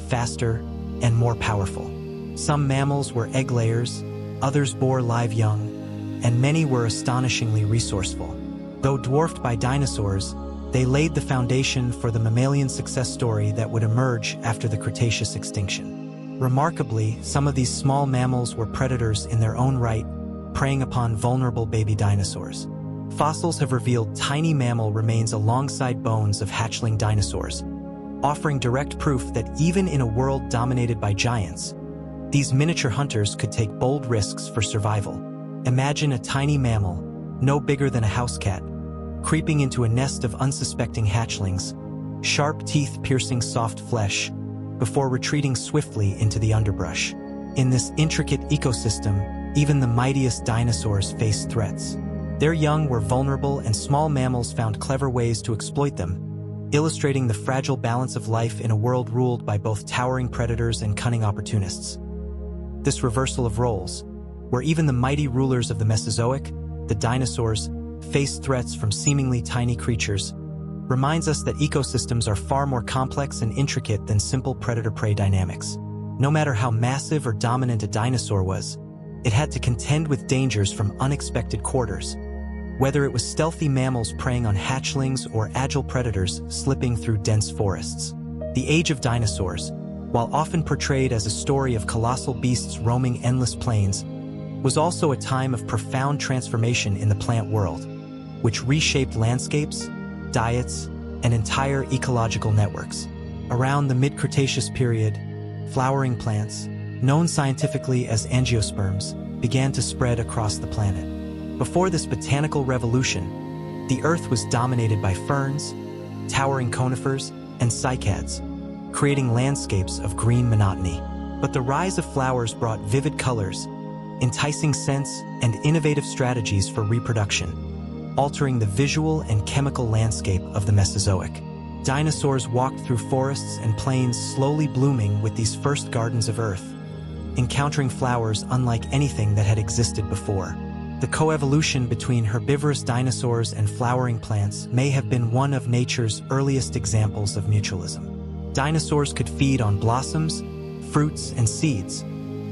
faster, and more powerful. Some mammals were egg layers, others bore live young, and many were astonishingly resourceful. Though dwarfed by dinosaurs, they laid the foundation for the mammalian success story that would emerge after the Cretaceous extinction. Remarkably, some of these small mammals were predators in their own right, preying upon vulnerable baby dinosaurs. Fossils have revealed tiny mammal remains alongside bones of hatchling dinosaurs, offering direct proof that even in a world dominated by giants, these miniature hunters could take bold risks for survival. Imagine a tiny mammal, no bigger than a house cat, creeping into a nest of unsuspecting hatchlings, sharp teeth piercing soft flesh, before retreating swiftly into the underbrush. In this intricate ecosystem, even the mightiest dinosaurs faced threats. Their young were vulnerable, and small mammals found clever ways to exploit them, illustrating the fragile balance of life in a world ruled by both towering predators and cunning opportunists. This reversal of roles, where even the mighty rulers of the Mesozoic, the dinosaurs, faced threats from seemingly tiny creatures, reminds us that ecosystems are far more complex and intricate than simple predator-prey dynamics. No matter how massive or dominant a dinosaur was, it had to contend with dangers from unexpected quarters, whether it was stealthy mammals preying on hatchlings or agile predators slipping through dense forests. The Age of Dinosaurs, while often portrayed as a story of colossal beasts roaming endless plains, was also a time of profound transformation in the plant world, which reshaped landscapes, diets, and entire ecological networks. Around the mid-Cretaceous period, flowering plants, known scientifically as angiosperms, began to spread across the planet. Before this botanical revolution, the Earth was dominated by ferns, towering conifers, and cycads, creating landscapes of green monotony. But the rise of flowers brought vivid colors, enticing scents, and innovative strategies for reproduction, altering the visual and chemical landscape of the Mesozoic. Dinosaurs walked through forests and plains, slowly blooming with these first gardens of Earth, encountering flowers unlike anything that had existed before. The coevolution between herbivorous dinosaurs and flowering plants may have been one of nature's earliest examples of mutualism. Dinosaurs could feed on blossoms, fruits, and seeds,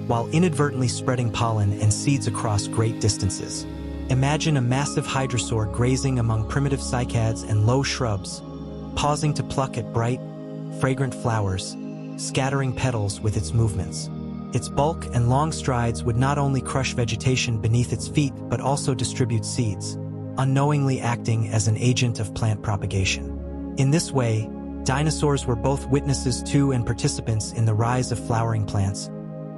while inadvertently spreading pollen and seeds across great distances. Imagine a massive hadrosaur grazing among primitive cycads and low shrubs, pausing to pluck at bright, fragrant flowers, scattering petals with its movements. Its bulk and long strides would not only crush vegetation beneath its feet but also distribute seeds, unknowingly acting as an agent of plant propagation. In this way, dinosaurs were both witnesses to and participants in the rise of flowering plants,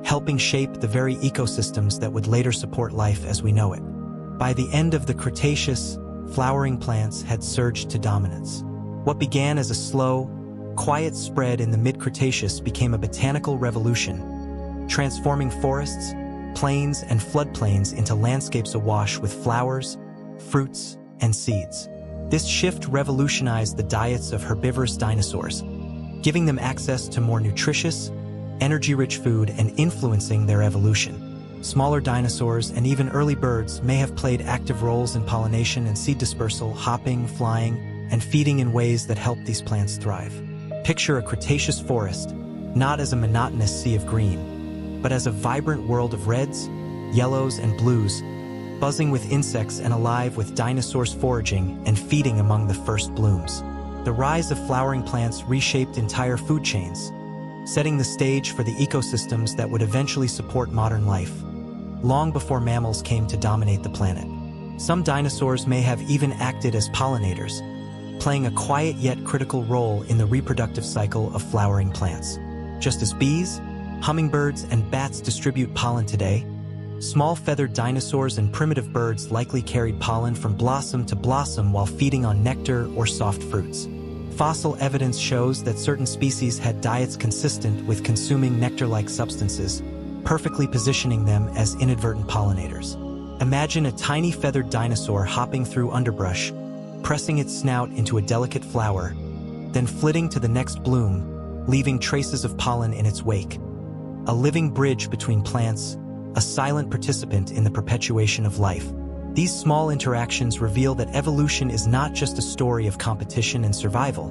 helping shape the very ecosystems that would later support life as we know it. By the end of the Cretaceous, flowering plants had surged to dominance. What began as a slow, quiet spread in the mid-Cretaceous became a botanical revolution, transforming forests, plains, and floodplains into landscapes awash with flowers, fruits, and seeds. This shift revolutionized the diets of herbivorous dinosaurs, giving them access to more nutritious, energy-rich food and influencing their evolution. Smaller dinosaurs and even early birds may have played active roles in pollination and seed dispersal, hopping, flying, and feeding in ways that helped these plants thrive. Picture a Cretaceous forest, not as a monotonous sea of green, but as a vibrant world of reds, yellows, and blues, buzzing with insects and alive with dinosaurs foraging and feeding among the first blooms. The rise of flowering plants reshaped entire food chains, setting the stage for the ecosystems that would eventually support modern life, long before mammals came to dominate the planet. Some dinosaurs may have even acted as pollinators, playing a quiet yet critical role in the reproductive cycle of flowering plants. Just as bees, hummingbirds, and bats distribute pollen today, small feathered dinosaurs and primitive birds likely carried pollen from blossom to blossom while feeding on nectar or soft fruits. Fossil evidence shows that certain species had diets consistent with consuming nectar-like substances, perfectly positioning them as inadvertent pollinators. Imagine a tiny feathered dinosaur hopping through underbrush, pressing its snout into a delicate flower, then flitting to the next bloom, leaving traces of pollen in its wake. A living bridge between plants, a silent participant in the perpetuation of life. These small interactions reveal that evolution is not just a story of competition and survival,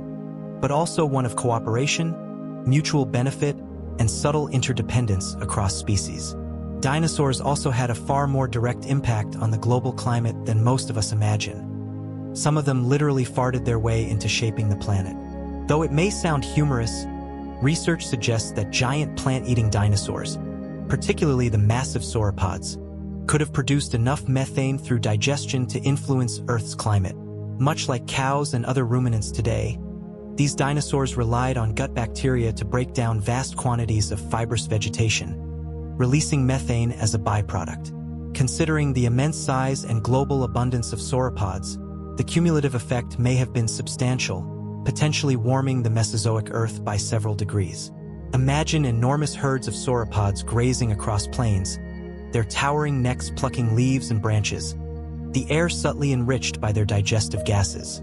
but also one of cooperation, mutual benefit, and subtle interdependence across species. Dinosaurs also had a far more direct impact on the global climate than most of us imagine. Some of them literally farted their way into shaping the planet. Though it may sound humorous, research suggests that giant plant-eating dinosaurs, particularly the massive sauropods, could have produced enough methane through digestion to influence Earth's climate. Much like cows and other ruminants today, these dinosaurs relied on gut bacteria to break down vast quantities of fibrous vegetation, releasing methane as a byproduct. Considering the immense size and global abundance of sauropods, the cumulative effect may have been substantial, potentially warming the Mesozoic Earth by several degrees. Imagine enormous herds of sauropods grazing across plains, their towering necks plucking leaves and branches, the air subtly enriched by their digestive gases.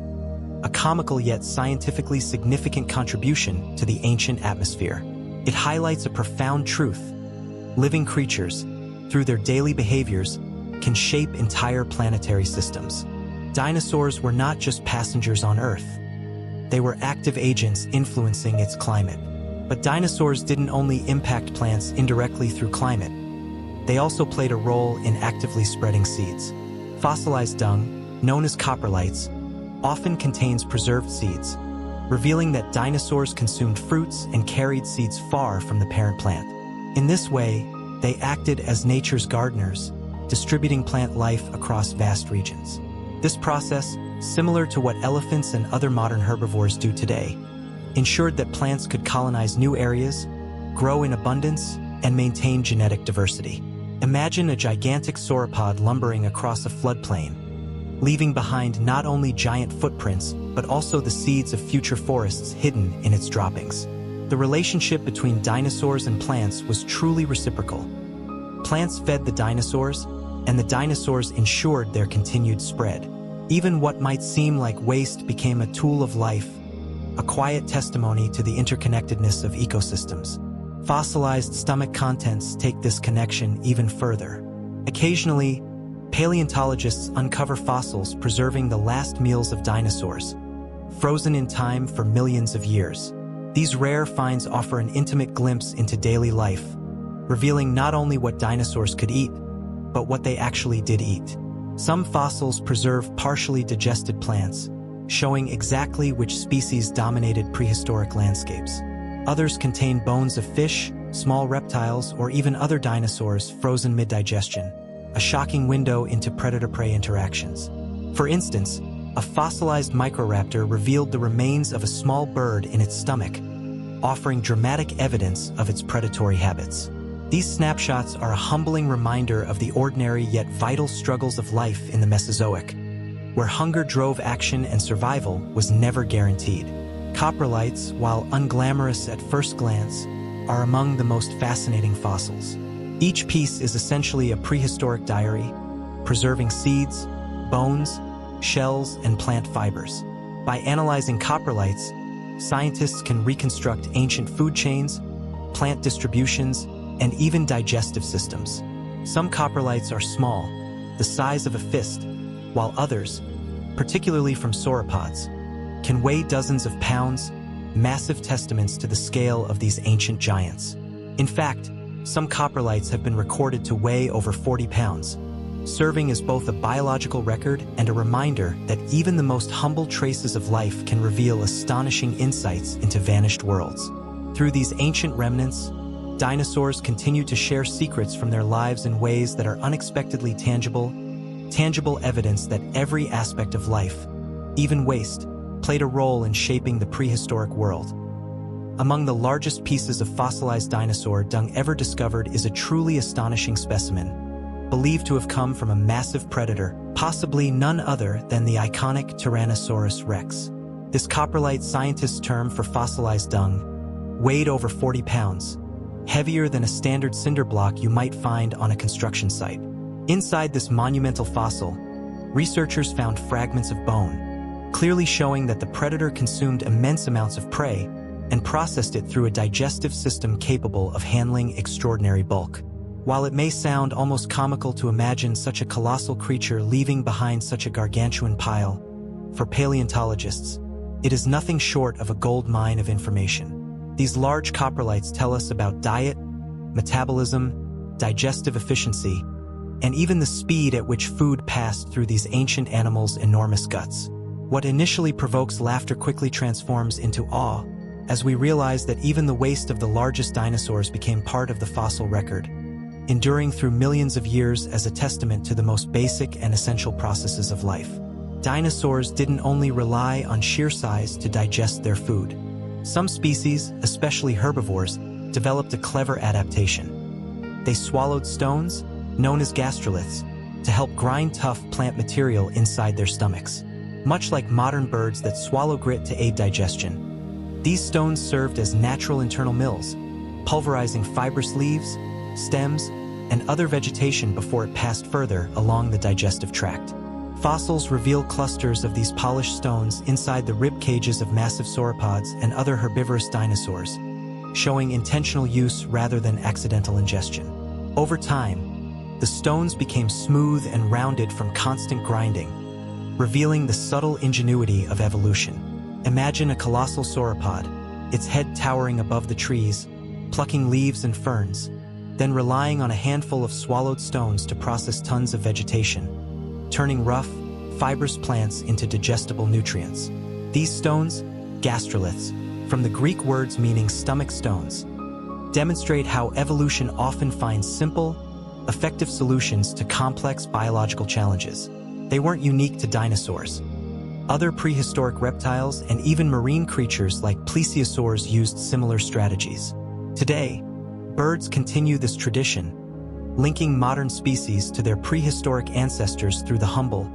A comical yet scientifically significant contribution to the ancient atmosphere. It highlights a profound truth. Living creatures, through their daily behaviors, can shape entire planetary systems. Dinosaurs were not just passengers on Earth. They were active agents influencing its climate. But dinosaurs didn't only impact plants indirectly through climate. They also played a role in actively spreading seeds. Fossilized dung, known as coprolites, often contains preserved seeds, revealing that dinosaurs consumed fruits and carried seeds far from the parent plant. In this way, they acted as nature's gardeners, distributing plant life across vast regions. This process, similar to what elephants and other modern herbivores do today, ensured that plants could colonize new areas, grow in abundance, and maintain genetic diversity. Imagine a gigantic sauropod lumbering across a floodplain, leaving behind not only giant footprints, but also the seeds of future forests hidden in its droppings. The relationship between dinosaurs and plants was truly reciprocal. Plants fed the dinosaurs, and the dinosaurs ensured their continued spread. Even what might seem like waste became a tool of life, a quiet testimony to the interconnectedness of ecosystems. Fossilized stomach contents take this connection even further. Occasionally, paleontologists uncover fossils preserving the last meals of dinosaurs, frozen in time for millions of years. These rare finds offer an intimate glimpse into daily life, revealing not only what dinosaurs could eat, but what they actually did eat. Some fossils preserve partially digested plants, showing exactly which species dominated prehistoric landscapes. Others contain bones of fish, small reptiles, or even other dinosaurs frozen mid-digestion, a shocking window into predator-prey interactions. For instance, a fossilized microraptor revealed the remains of a small bird in its stomach, offering dramatic evidence of its predatory habits. These snapshots are a humbling reminder of the ordinary yet vital struggles of life in the Mesozoic, where hunger drove action and survival was never guaranteed. Coprolites, while unglamorous at first glance, are among the most fascinating fossils. Each piece is essentially a prehistoric diary, preserving seeds, bones, shells, and plant fibers. By analyzing coprolites, scientists can reconstruct ancient food chains, plant distributions, and even digestive systems. Some coprolites are small, the size of a fist, while others, particularly from sauropods, can weigh dozens of pounds, massive testaments to the scale of these ancient giants. In fact, some coprolites have been recorded to weigh over 40 pounds, serving as both a biological record and a reminder that even the most humble traces of life can reveal astonishing insights into vanished worlds. Through these ancient remnants, dinosaurs continue to share secrets from their lives in ways that are unexpectedly tangible evidence that every aspect of life, even waste, played a role in shaping the prehistoric world. Among the largest pieces of fossilized dinosaur dung ever discovered is a truly astonishing specimen, believed to have come from a massive predator, possibly none other than the iconic Tyrannosaurus rex. This coprolite scientists' term for fossilized dung weighed over 40 pounds, heavier than a standard cinder block you might find on a construction site. Inside this monumental fossil, researchers found fragments of bone, clearly showing that the predator consumed immense amounts of prey and processed it through a digestive system capable of handling extraordinary bulk. While it may sound almost comical to imagine such a colossal creature leaving behind such a gargantuan pile, for paleontologists, it is nothing short of a gold mine of information. These large coprolites tell us about diet, metabolism, digestive efficiency, and even the speed at which food passed through these ancient animals' enormous guts. What initially provokes laughter quickly transforms into awe as we realize that even the waste of the largest dinosaurs became part of the fossil record, enduring through millions of years as a testament to the most basic and essential processes of life. Dinosaurs didn't only rely on sheer size to digest their food. Some species, especially herbivores, developed a clever adaptation. They swallowed stones, known as gastroliths, to help grind tough plant material inside their stomachs. Much like modern birds that swallow grit to aid digestion, these stones served as natural internal mills, pulverizing fibrous leaves, stems, and other vegetation before it passed further along the digestive tract. Fossils reveal clusters of these polished stones inside the rib cages of massive sauropods and other herbivorous dinosaurs, showing intentional use rather than accidental ingestion. Over time, the stones became smooth and rounded from constant grinding, revealing the subtle ingenuity of evolution. Imagine a colossal sauropod, its head towering above the trees, plucking leaves and ferns, then relying on a handful of swallowed stones to process tons of vegetation, turning rough, fibrous plants into digestible nutrients. These stones, gastroliths, from the Greek words meaning stomach stones, demonstrate how evolution often finds simple, effective solutions to complex biological challenges. They weren't unique to dinosaurs. Other prehistoric reptiles and even marine creatures like plesiosaurs used similar strategies. Today, birds continue this tradition, linking modern species to their prehistoric ancestors through the humble,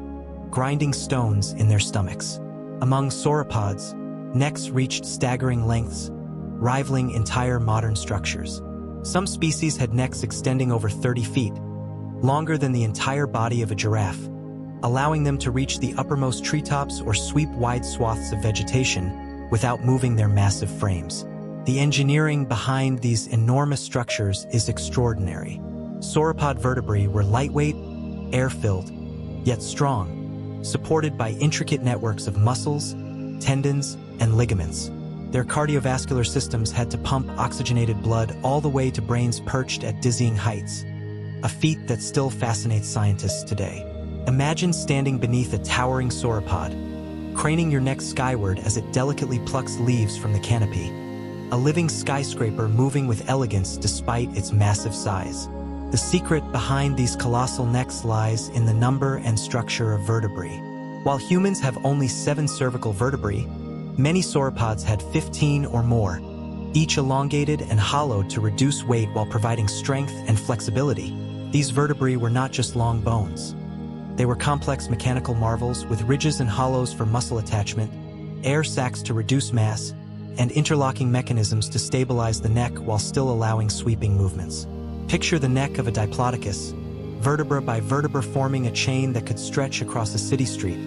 grinding stones in their stomachs. Among sauropods, necks reached staggering lengths, rivaling entire modern structures. Some species had necks extending over 30 feet, longer than the entire body of a giraffe, allowing them to reach the uppermost treetops or sweep wide swaths of vegetation without moving their massive frames. The engineering behind these enormous structures is extraordinary. Sauropod vertebrae were lightweight, air-filled, yet strong, supported by intricate networks of muscles, tendons, and ligaments. Their cardiovascular systems had to pump oxygenated blood all the way to brains perched at dizzying heights, a feat that still fascinates scientists today. Imagine standing beneath a towering sauropod, craning your neck skyward as it delicately plucks leaves from the canopy, a living skyscraper moving with elegance despite its massive size. The secret behind these colossal necks lies in the number and structure of vertebrae. While humans have only 7 cervical vertebrae, many sauropods had 15 or more, each elongated and hollowed to reduce weight while providing strength and flexibility. These vertebrae were not just long bones. They were complex mechanical marvels with ridges and hollows for muscle attachment, air sacs to reduce mass, and interlocking mechanisms to stabilize the neck while still allowing sweeping movements. Picture the neck of a diplodocus, vertebra by vertebra forming a chain that could stretch across a city street,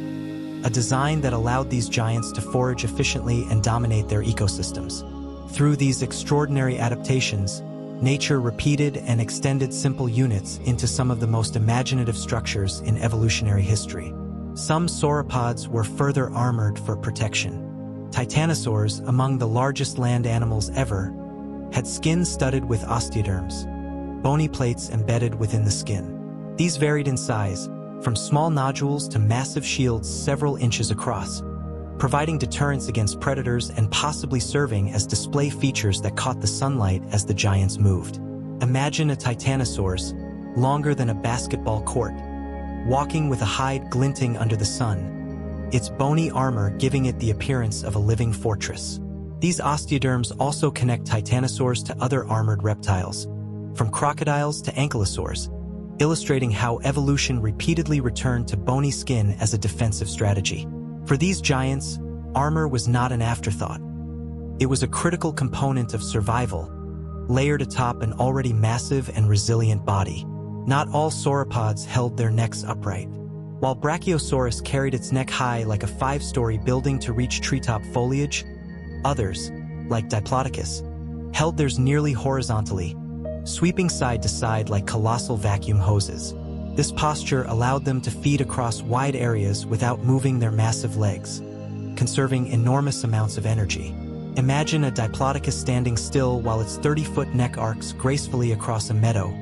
a design that allowed these giants to forage efficiently and dominate their ecosystems. Through these extraordinary adaptations, nature repeated and extended simple units into some of the most imaginative structures in evolutionary history. Some sauropods were further armored for protection. Titanosaurs, among the largest land animals ever, had skin studded with osteoderms, bony plates embedded within the skin. These varied in size, from small nodules to massive shields several inches across, providing deterrence against predators and possibly serving as display features that caught the sunlight as the giants moved. Imagine a titanosaurus, longer than a basketball court, walking with a hide glinting under the sun, its bony armor giving it the appearance of a living fortress. These osteoderms also connect titanosaurs to other armored reptiles, from crocodiles to ankylosaurs, illustrating how evolution repeatedly returned to bony skin as a defensive strategy. For these giants, armor was not an afterthought. It was a critical component of survival, layered atop an already massive and resilient body. Not all sauropods held their necks upright. While Brachiosaurus carried its neck high like a 5-story building to reach treetop foliage, others, like Diplodocus, held theirs nearly horizontally, sweeping side to side like colossal vacuum hoses. This posture allowed them to feed across wide areas without moving their massive legs, conserving enormous amounts of energy. Imagine a Diplodocus standing still while its 30-foot neck arcs gracefully across a meadow,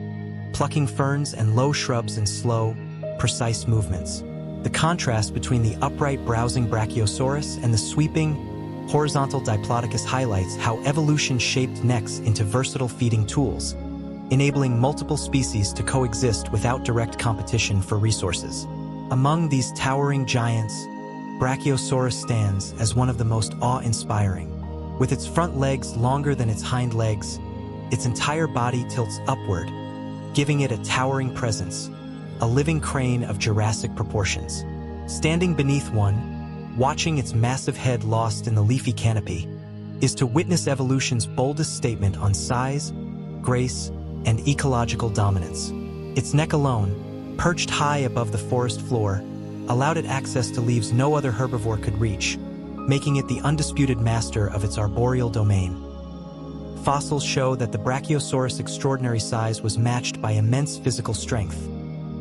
plucking ferns and low shrubs in slow, precise movements. The contrast between the upright browsing Brachiosaurus and the sweeping, horizontal Diplodocus highlights how evolution shaped necks into versatile feeding tools, enabling multiple species to coexist without direct competition for resources. Among these towering giants, Brachiosaurus stands as one of the most awe-inspiring. With its front legs longer than its hind legs, its entire body tilts upward, giving it a towering presence, a living crane of Jurassic proportions. Standing beneath one, watching its massive head lost in the leafy canopy, is to witness evolution's boldest statement on size, grace, and ecological dominance. Its neck alone, perched high above the forest floor, allowed it access to leaves no other herbivore could reach, making it the undisputed master of its arboreal domain. Fossils show that the Brachiosaurus' extraordinary size was matched by immense physical strength,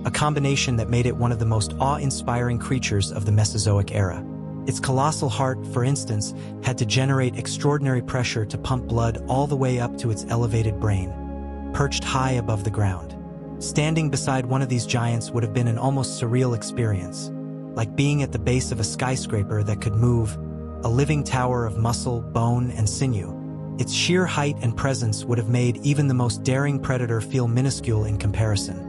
a combination that made it one of the most awe-inspiring creatures of the Mesozoic era. Its colossal heart, for instance, had to generate extraordinary pressure to pump blood all the way up to its elevated brain, perched high above the ground. Standing beside one of these giants would have been an almost surreal experience, like being at the base of a skyscraper that could move, a living tower of muscle, bone, and sinew. Its sheer height and presence would have made even the most daring predator feel minuscule in comparison,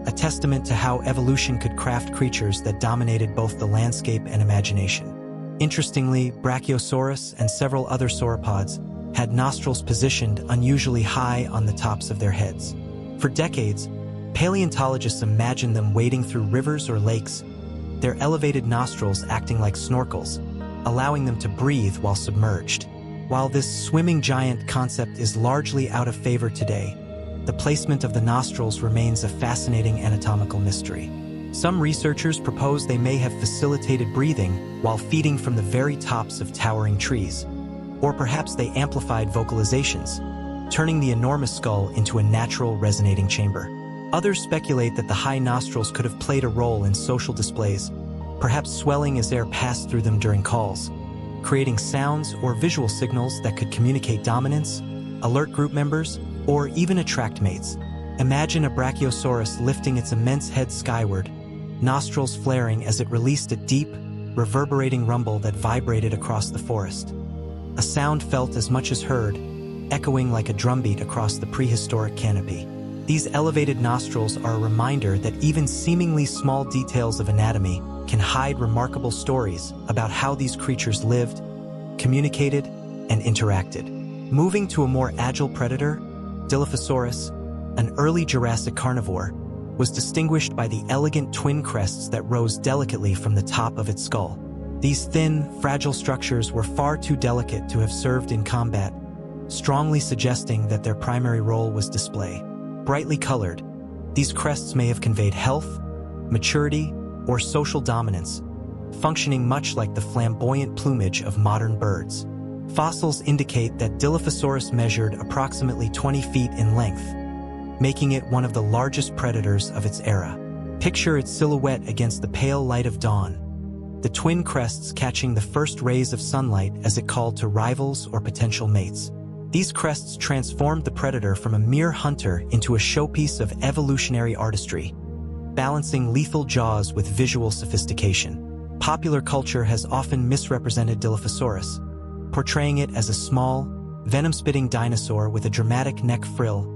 a testament to how evolution could craft creatures that dominated both the landscape and imagination. Interestingly, Brachiosaurus and several other sauropods had nostrils positioned unusually high on the tops of their heads. For decades, paleontologists imagined them wading through rivers or lakes, their elevated nostrils acting like snorkels, allowing them to breathe while submerged. While this swimming giant concept is largely out of favor today, the placement of the nostrils remains a fascinating anatomical mystery. Some researchers propose they may have facilitated breathing while feeding from the very tops of towering trees, or perhaps they amplified vocalizations, turning the enormous skull into a natural resonating chamber. Others speculate that the high nostrils could have played a role in social displays, perhaps swelling as air passed through them during calls, creating sounds or visual signals that could communicate dominance, alert group members, or even attract mates. Imagine a Brachiosaurus lifting its immense head skyward, nostrils flaring as it released a deep, reverberating rumble that vibrated across the forest. A sound felt as much as heard, echoing like a drumbeat across the prehistoric canopy. These elevated nostrils are a reminder that even seemingly small details of anatomy can hide remarkable stories about how these creatures lived, communicated, and interacted. Moving to a more agile predator, Dilophosaurus, an early Jurassic carnivore, was distinguished by the elegant twin crests that rose delicately from the top of its skull. These thin, fragile structures were far too delicate to have served in combat, strongly suggesting that their primary role was display. Brightly colored, these crests may have conveyed health, maturity, or social dominance, functioning much like the flamboyant plumage of modern birds. Fossils indicate that Dilophosaurus measured approximately 20 feet in length, making it one of the largest predators of its era. Picture its silhouette against the pale light of dawn, the twin crests catching the first rays of sunlight as it called to rivals or potential mates. These crests transformed the predator from a mere hunter into a showpiece of evolutionary artistry, balancing lethal jaws with visual sophistication. Popular culture has often misrepresented Dilophosaurus, portraying it as a small, venom-spitting dinosaur with a dramatic neck frill,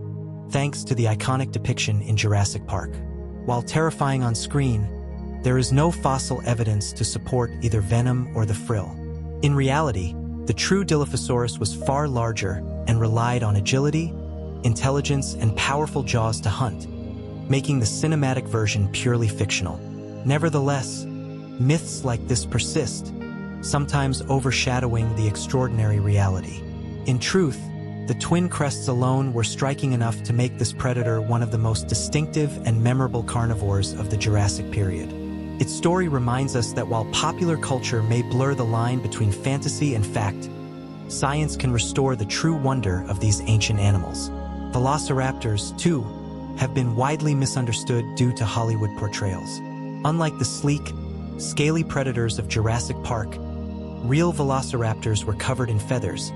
thanks to the iconic depiction in Jurassic Park. While terrifying on screen, there is no fossil evidence to support either venom or the frill. In reality, the true Dilophosaurus was far larger and relied on agility, intelligence, and powerful jaws to hunt, making the cinematic version purely fictional. Nevertheless, myths like this persist, sometimes overshadowing the extraordinary reality. In truth, the twin crests alone were striking enough to make this predator one of the most distinctive and memorable carnivores of the Jurassic period. Its story reminds us that while popular culture may blur the line between fantasy and fact, science can restore the true wonder of these ancient animals. Velociraptors, too, have been widely misunderstood due to Hollywood portrayals. Unlike the sleek, scaly predators of Jurassic Park, real velociraptors were covered in feathers,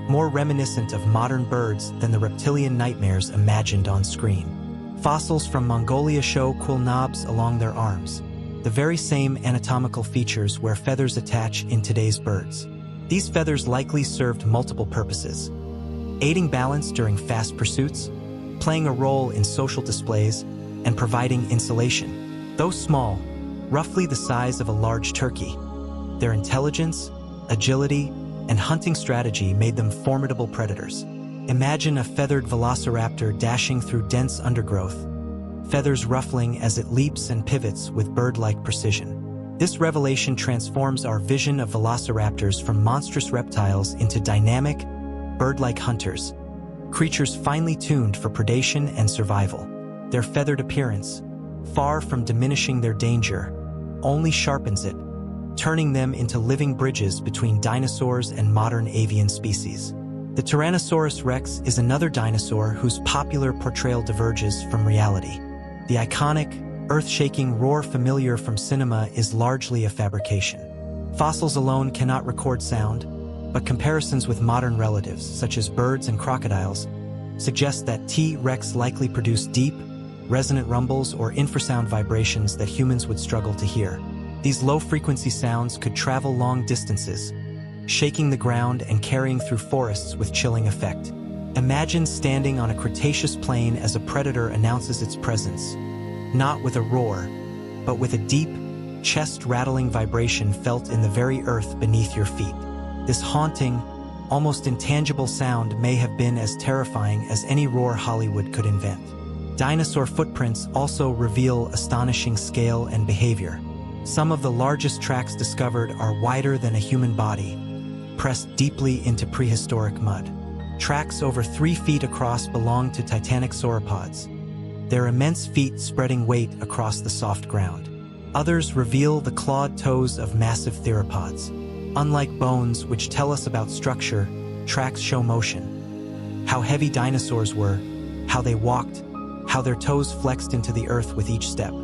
more reminiscent of modern birds than the reptilian nightmares imagined on screen. Fossils from Mongolia show quill knobs along their arms, the very same anatomical features where feathers attach in today's birds. These feathers likely served multiple purposes: aiding balance during fast pursuits, playing a role in social displays, and providing insulation. Though small, roughly the size of a large turkey, their intelligence, agility, and hunting strategy made them formidable predators. Imagine a feathered velociraptor dashing through dense undergrowth, feathers ruffling as it leaps and pivots with bird-like precision. This revelation transforms our vision of velociraptors from monstrous reptiles into dynamic, bird-like hunters, creatures finely tuned for predation and survival. Their feathered appearance, far from diminishing their danger, only sharpens it, turning them into living bridges between dinosaurs and modern avian species. The Tyrannosaurus rex is another dinosaur whose popular portrayal diverges from reality. The iconic, earth-shaking roar familiar from cinema is largely a fabrication. Fossils alone cannot record sound, but comparisons with modern relatives, such as birds and crocodiles, suggest that T-Rex likely produced deep, resonant rumbles or infrasound vibrations that humans would struggle to hear. These low-frequency sounds could travel long distances, shaking the ground and carrying through forests with chilling effect. Imagine standing on a Cretaceous plain as a predator announces its presence, not with a roar, but with a deep, chest-rattling vibration felt in the very earth beneath your feet. This haunting, almost intangible sound may have been as terrifying as any roar Hollywood could invent. Dinosaur footprints also reveal astonishing scale and behavior. Some of the largest tracks discovered are wider than a human body, pressed deeply into prehistoric mud. Tracks over 3 feet across belong to titanic sauropods, their immense feet spreading weight across the soft ground. Others reveal the clawed toes of massive theropods. Unlike bones, which tell us about structure, tracks show motion. How heavy dinosaurs were, how they walked, how their toes flexed into the earth with each step.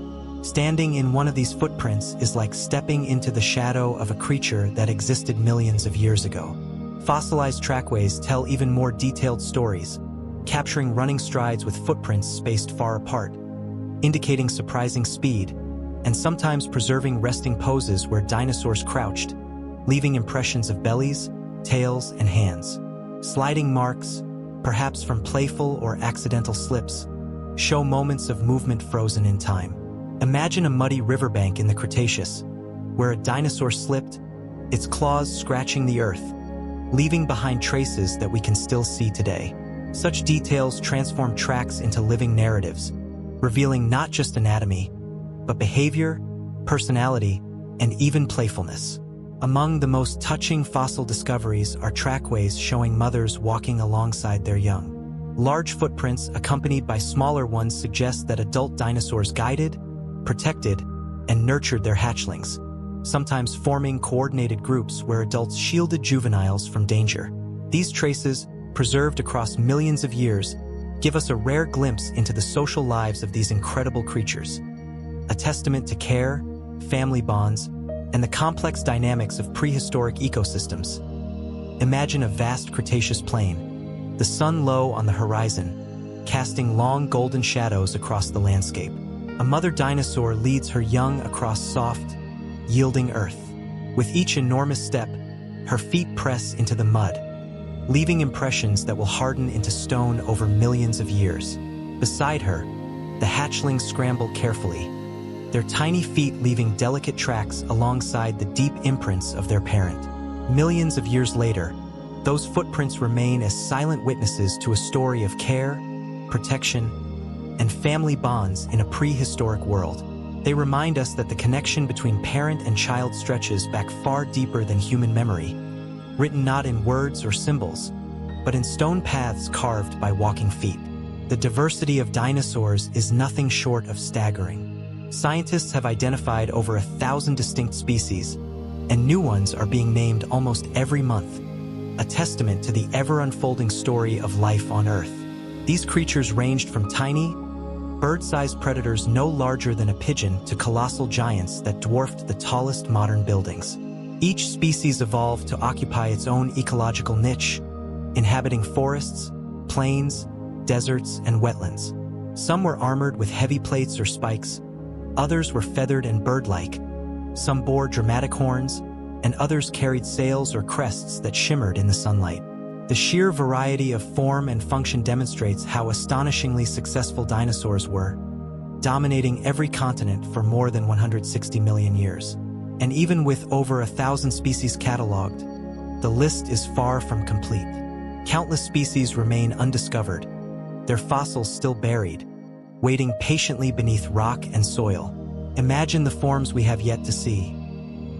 Standing in one of these footprints is like stepping into the shadow of a creature that existed millions of years ago. Fossilized trackways tell even more detailed stories, capturing running strides with footprints spaced far apart, indicating surprising speed, and sometimes preserving resting poses where dinosaurs crouched, leaving impressions of bellies, tails, and hands. Sliding marks, perhaps from playful or accidental slips, show moments of movement frozen in time. Imagine a muddy riverbank in the Cretaceous, where a dinosaur slipped, its claws scratching the earth, leaving behind traces that we can still see today. Such details transform tracks into living narratives, revealing not just anatomy, but behavior, personality, and even playfulness. Among the most touching fossil discoveries are trackways showing mothers walking alongside their young. Large footprints accompanied by smaller ones suggest that adult dinosaurs guided, protected, and nurtured their hatchlings, sometimes forming coordinated groups where adults shielded juveniles from danger. These traces, preserved across millions of years, give us a rare glimpse into the social lives of these incredible creatures, a testament to care, family bonds, and the complex dynamics of prehistoric ecosystems. Imagine a vast Cretaceous plain, the sun low on the horizon, casting long golden shadows across the landscape. A mother dinosaur leads her young across soft, yielding earth. With each enormous step, her feet press into the mud, leaving impressions that will harden into stone over millions of years. Beside her, the hatchlings scramble carefully, their tiny feet leaving delicate tracks alongside the deep imprints of their parent. Millions of years later, those footprints remain as silent witnesses to a story of care, protection, and family bonds in a prehistoric world. They remind us that the connection between parent and child stretches back far deeper than human memory, written not in words or symbols, but in stone paths carved by walking feet. The diversity of dinosaurs is nothing short of staggering. Scientists have identified over 1,000 distinct species, and new ones are being named almost every month, a testament to the ever-unfolding story of life on Earth. These creatures ranged from tiny, bird-sized predators no larger than a pigeon to colossal giants that dwarfed the tallest modern buildings. Each species evolved to occupy its own ecological niche, inhabiting forests, plains, deserts, and wetlands. Some were armored with heavy plates or spikes, others were feathered and bird-like, some bore dramatic horns, and others carried sails or crests that shimmered in the sunlight. The sheer variety of form and function demonstrates how astonishingly successful dinosaurs were, dominating every continent for more than 160 million years. And even with over 1,000 species cataloged, the list is far from complete. Countless species remain undiscovered, their fossils still buried, waiting patiently beneath rock and soil. Imagine the forms we have yet to see.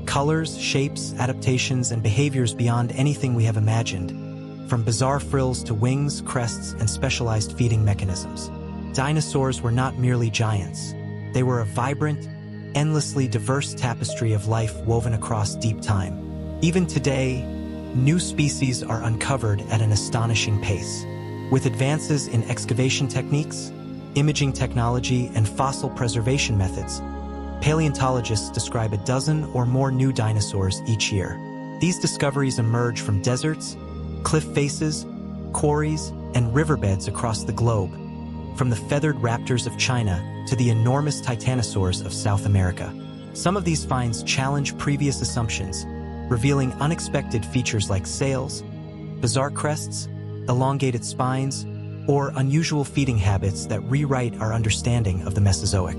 Colors, shapes, adaptations, and behaviors beyond anything we have imagined, from bizarre frills to wings, crests, and specialized feeding mechanisms. Dinosaurs were not merely giants. They were a vibrant, endlessly diverse tapestry of life woven across deep time. Even today, new species are uncovered at an astonishing pace. With advances in excavation techniques, imaging technology, and fossil preservation methods, paleontologists describe a dozen or more new dinosaurs each year. These discoveries emerge from deserts, cliff faces, quarries, and riverbeds across the globe, from the feathered raptors of China to the enormous titanosaurs of South America. Some of these finds challenge previous assumptions, revealing unexpected features like sails, bizarre crests, elongated spines, or unusual feeding habits that rewrite our understanding of the Mesozoic.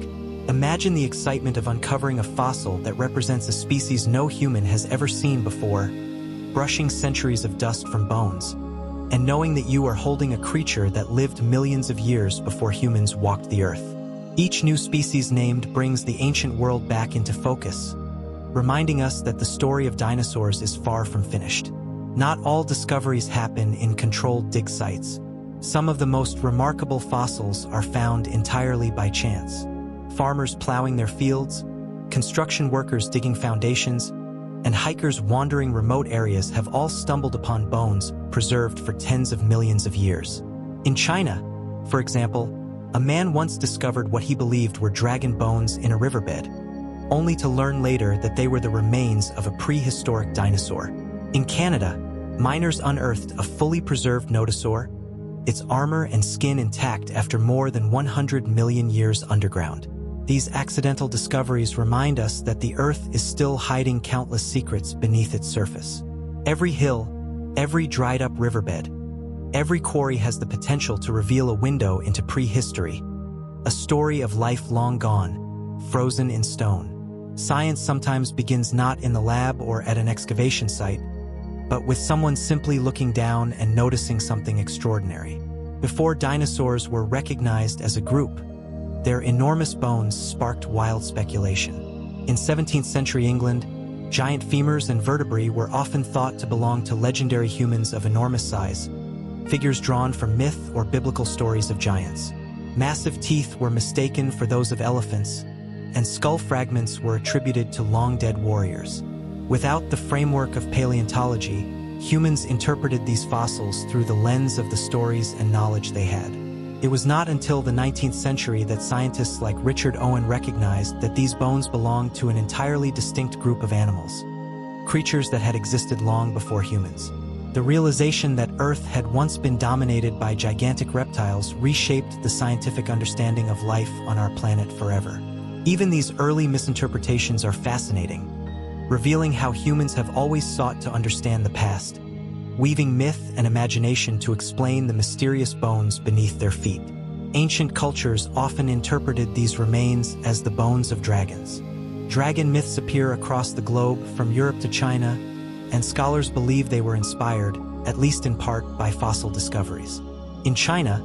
Imagine the excitement of uncovering a fossil that represents a species no human has ever seen before, brushing centuries of dust from bones, and knowing that you are holding a creature that lived millions of years before humans walked the Earth. Each new species named brings the ancient world back into focus, reminding us that the story of dinosaurs is far from finished. Not all discoveries happen in controlled dig sites. Some of the most remarkable fossils are found entirely by chance. Farmers plowing their fields, construction workers digging foundations, and hikers wandering remote areas have all stumbled upon bones preserved for tens of millions of years. In China, for example, a man once discovered what he believed were dragon bones in a riverbed, only to learn later that they were the remains of a prehistoric dinosaur. In Canada, miners unearthed a fully preserved nodosaur, its armor and skin intact after more than 100 million years underground. These accidental discoveries remind us that the Earth is still hiding countless secrets beneath its surface. Every hill, every dried-up riverbed, every quarry has the potential to reveal a window into prehistory, a story of life long gone, frozen in stone. Science sometimes begins not in the lab or at an excavation site, but with someone simply looking down and noticing something extraordinary. Before dinosaurs were recognized as a group, their enormous bones sparked wild speculation. In 17th century England, giant femurs and vertebrae were often thought to belong to legendary humans of enormous size, figures drawn from myth or biblical stories of giants. Massive teeth were mistaken for those of elephants, and skull fragments were attributed to long-dead warriors. Without the framework of paleontology, humans interpreted these fossils through the lens of the stories and knowledge they had. It was not until the 19th century that scientists like Richard Owen recognized that these bones belonged to an entirely distinct group of animals, creatures that had existed long before humans. The realization that Earth had once been dominated by gigantic reptiles reshaped the scientific understanding of life on our planet forever. Even these early misinterpretations are fascinating, revealing how humans have always sought to understand the past, weaving myth and imagination to explain the mysterious bones beneath their feet. Ancient cultures often interpreted these remains as the bones of dragons. Dragon myths appear across the globe from Europe to China, and scholars believe they were inspired, at least in part, by fossil discoveries. In China,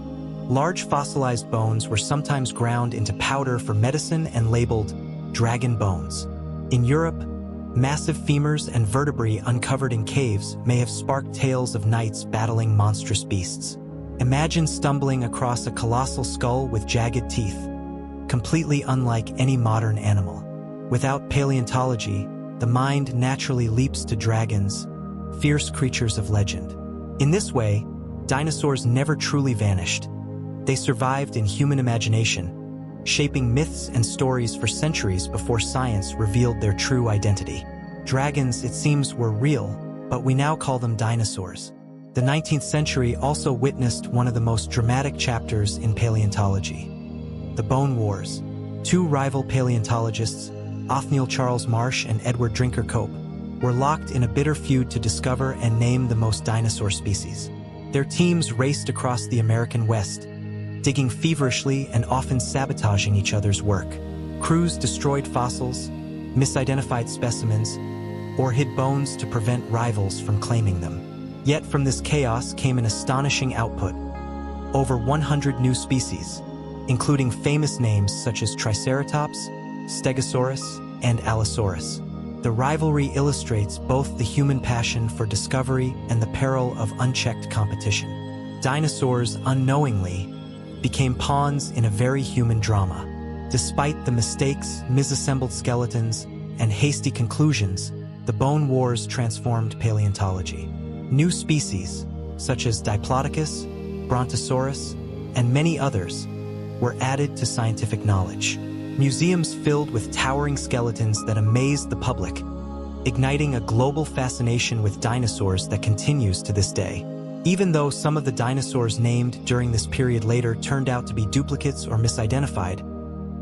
large fossilized bones were sometimes ground into powder for medicine and labeled dragon bones. In Europe, massive femurs and vertebrae uncovered in caves may have sparked tales of knights battling monstrous beasts. Imagine stumbling across a colossal skull with jagged teeth, completely unlike any modern animal. Without paleontology, the mind naturally leaps to dragons, fierce creatures of legend. In this way, dinosaurs never truly vanished. They survived in human imagination, shaping myths and stories for centuries before science revealed their true identity. Dragons, it seems, were real, but we now call them dinosaurs. The 19th century also witnessed one of the most dramatic chapters in paleontology: the Bone Wars. Two rival paleontologists, Othniel Charles Marsh and Edward Drinker Cope, were locked in a bitter feud to discover and name the most dinosaur species. Their teams raced across the American West, digging feverishly and often sabotaging each other's work. Crews destroyed fossils, misidentified specimens, or hid bones to prevent rivals from claiming them. Yet from this chaos came an astonishing output: over 100 new species, including famous names such as Triceratops, Stegosaurus, and Allosaurus. The rivalry illustrates both the human passion for discovery and the peril of unchecked competition. Dinosaurs, unknowingly, became pawns in a very human drama. Despite the mistakes, misassembled skeletons, and hasty conclusions, the Bone Wars transformed paleontology. New species, such as Diplodocus, Brontosaurus, and many others, were added to scientific knowledge. Museums filled with towering skeletons that amazed the public, igniting a global fascination with dinosaurs that continues to this day. Even though some of the dinosaurs named during this period later turned out to be duplicates or misidentified,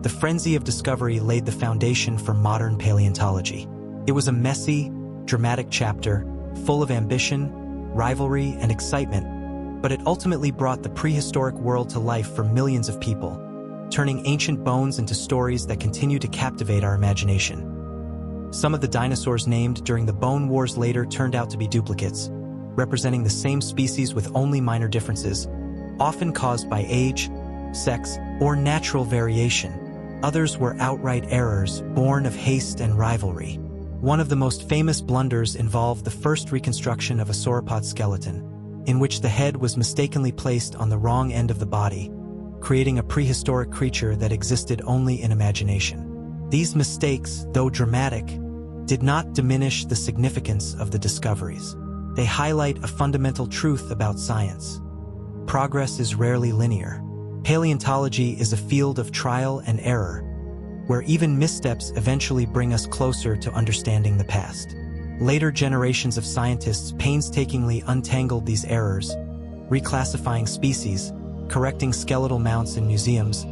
the frenzy of discovery laid the foundation for modern paleontology. It was a messy, dramatic chapter, full of ambition, rivalry, and excitement, but it ultimately brought the prehistoric world to life for millions of people, turning ancient bones into stories that continue to captivate our imagination. Some of the dinosaurs named during the Bone Wars later turned out to be duplicates, representing the same species with only minor differences, often caused by age, sex, or natural variation. Others were outright errors, born of haste and rivalry. One of the most famous blunders involved the first reconstruction of a sauropod skeleton, in which the head was mistakenly placed on the wrong end of the body, creating a prehistoric creature that existed only in imagination. These mistakes, though dramatic, did not diminish the significance of the discoveries. They highlight a fundamental truth about science: progress is rarely linear. Paleontology is a field of trial and error, where even missteps eventually bring us closer to understanding the past. Later generations of scientists painstakingly untangled these errors, reclassifying species, correcting skeletal mounts in museums,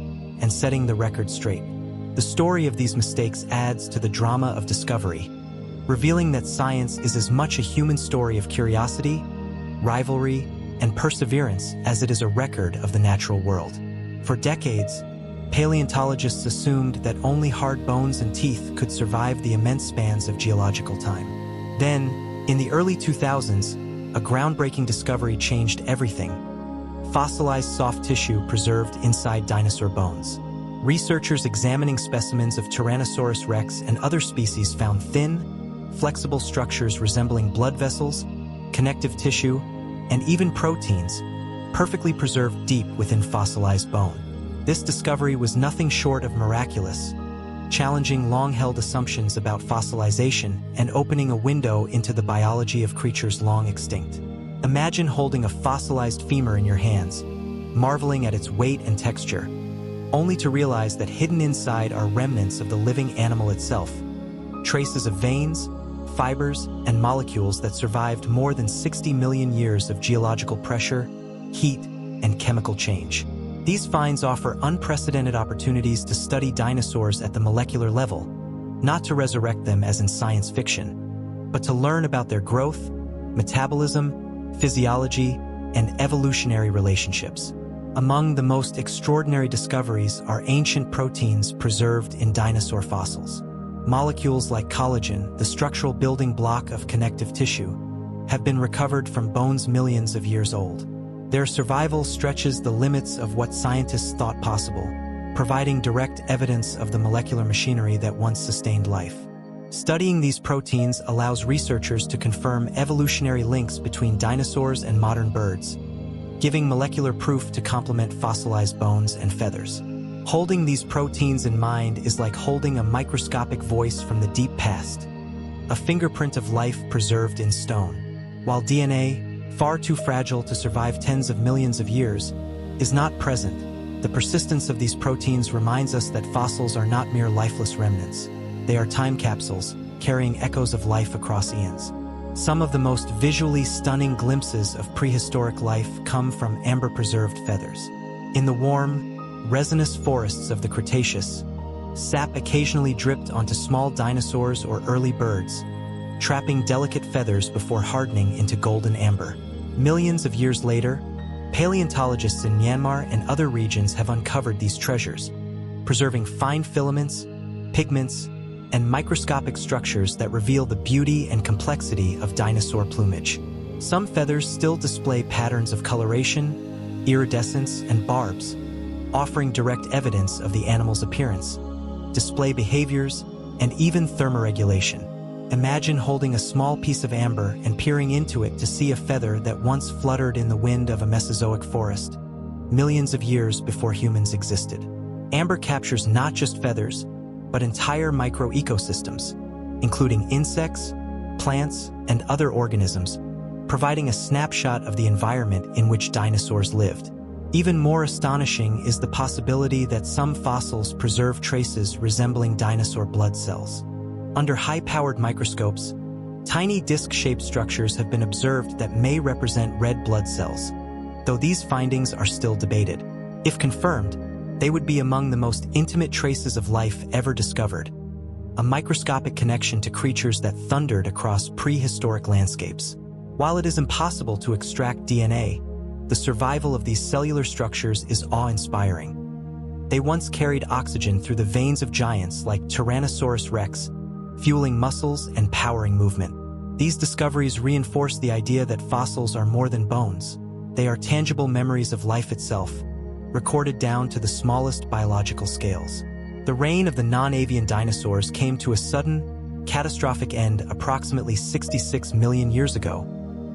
and setting the record straight. The story of these mistakes adds to the drama of discovery, revealing that science is as much a human story of curiosity, rivalry, and perseverance as it is a record of the natural world. For decades, paleontologists assumed that only hard bones and teeth could survive the immense spans of geological time. Then, in the early 2000s, a groundbreaking discovery changed everything: fossilized soft tissue preserved inside dinosaur bones. Researchers examining specimens of Tyrannosaurus rex and other species found thin, flexible structures resembling blood vessels, connective tissue, and even proteins, perfectly preserved deep within fossilized bone. This discovery was nothing short of miraculous, challenging long-held assumptions about fossilization and opening a window into the biology of creatures long extinct. Imagine holding a fossilized femur in your hands, marveling at its weight and texture, only to realize that hidden inside are remnants of the living animal itself, traces of veins, fibers, and molecules that survived more than 60 million years of geological pressure, heat, and chemical change. These finds offer unprecedented opportunities to study dinosaurs at the molecular level, not to resurrect them as in science fiction, but to learn about their growth, metabolism, physiology, and evolutionary relationships. Among the most extraordinary discoveries are ancient proteins preserved in dinosaur fossils. Molecules like collagen, the structural building block of connective tissue, have been recovered from bones millions of years old. Their survival stretches the limits of what scientists thought possible, providing direct evidence of the molecular machinery that once sustained life. Studying these proteins allows researchers to confirm evolutionary links between dinosaurs and modern birds, giving molecular proof to complement fossilized bones and feathers. Holding these proteins in mind is like holding a microscopic voice from the deep past, a fingerprint of life preserved in stone. While DNA, far too fragile to survive tens of millions of years, is not present, the persistence of these proteins reminds us that fossils are not mere lifeless remnants. They are time capsules, carrying echoes of life across eons. Some of the most visually stunning glimpses of prehistoric life come from amber-preserved feathers. In the warm, resinous forests of the Cretaceous, sap occasionally dripped onto small dinosaurs or early birds, trapping delicate feathers before hardening into golden amber. Millions of years later, paleontologists in Myanmar and other regions have uncovered these treasures, preserving fine filaments, pigments, and microscopic structures that reveal the beauty and complexity of dinosaur plumage. Some feathers still display patterns of coloration, iridescence, and barbs, offering direct evidence of the animal's appearance, display behaviors, and even thermoregulation. Imagine holding a small piece of amber and peering into it to see a feather that once fluttered in the wind of a Mesozoic forest, millions of years before humans existed. Amber captures not just feathers, but entire microecosystems, including insects, plants, and other organisms, providing a snapshot of the environment in which dinosaurs lived. Even more astonishing is the possibility that some fossils preserve traces resembling dinosaur blood cells. Under high-powered microscopes, tiny disc-shaped structures have been observed that may represent red blood cells, though these findings are still debated. If confirmed, they would be among the most intimate traces of life ever discovered, a microscopic connection to creatures that thundered across prehistoric landscapes. While it is impossible to extract DNA, the survival of these cellular structures is awe-inspiring. They once carried oxygen through the veins of giants like Tyrannosaurus rex, fueling muscles and powering movement. These discoveries reinforce the idea that fossils are more than bones. They are tangible memories of life itself, recorded down to the smallest biological scales. The reign of the non-avian dinosaurs came to a sudden, catastrophic end approximately 66 million years ago,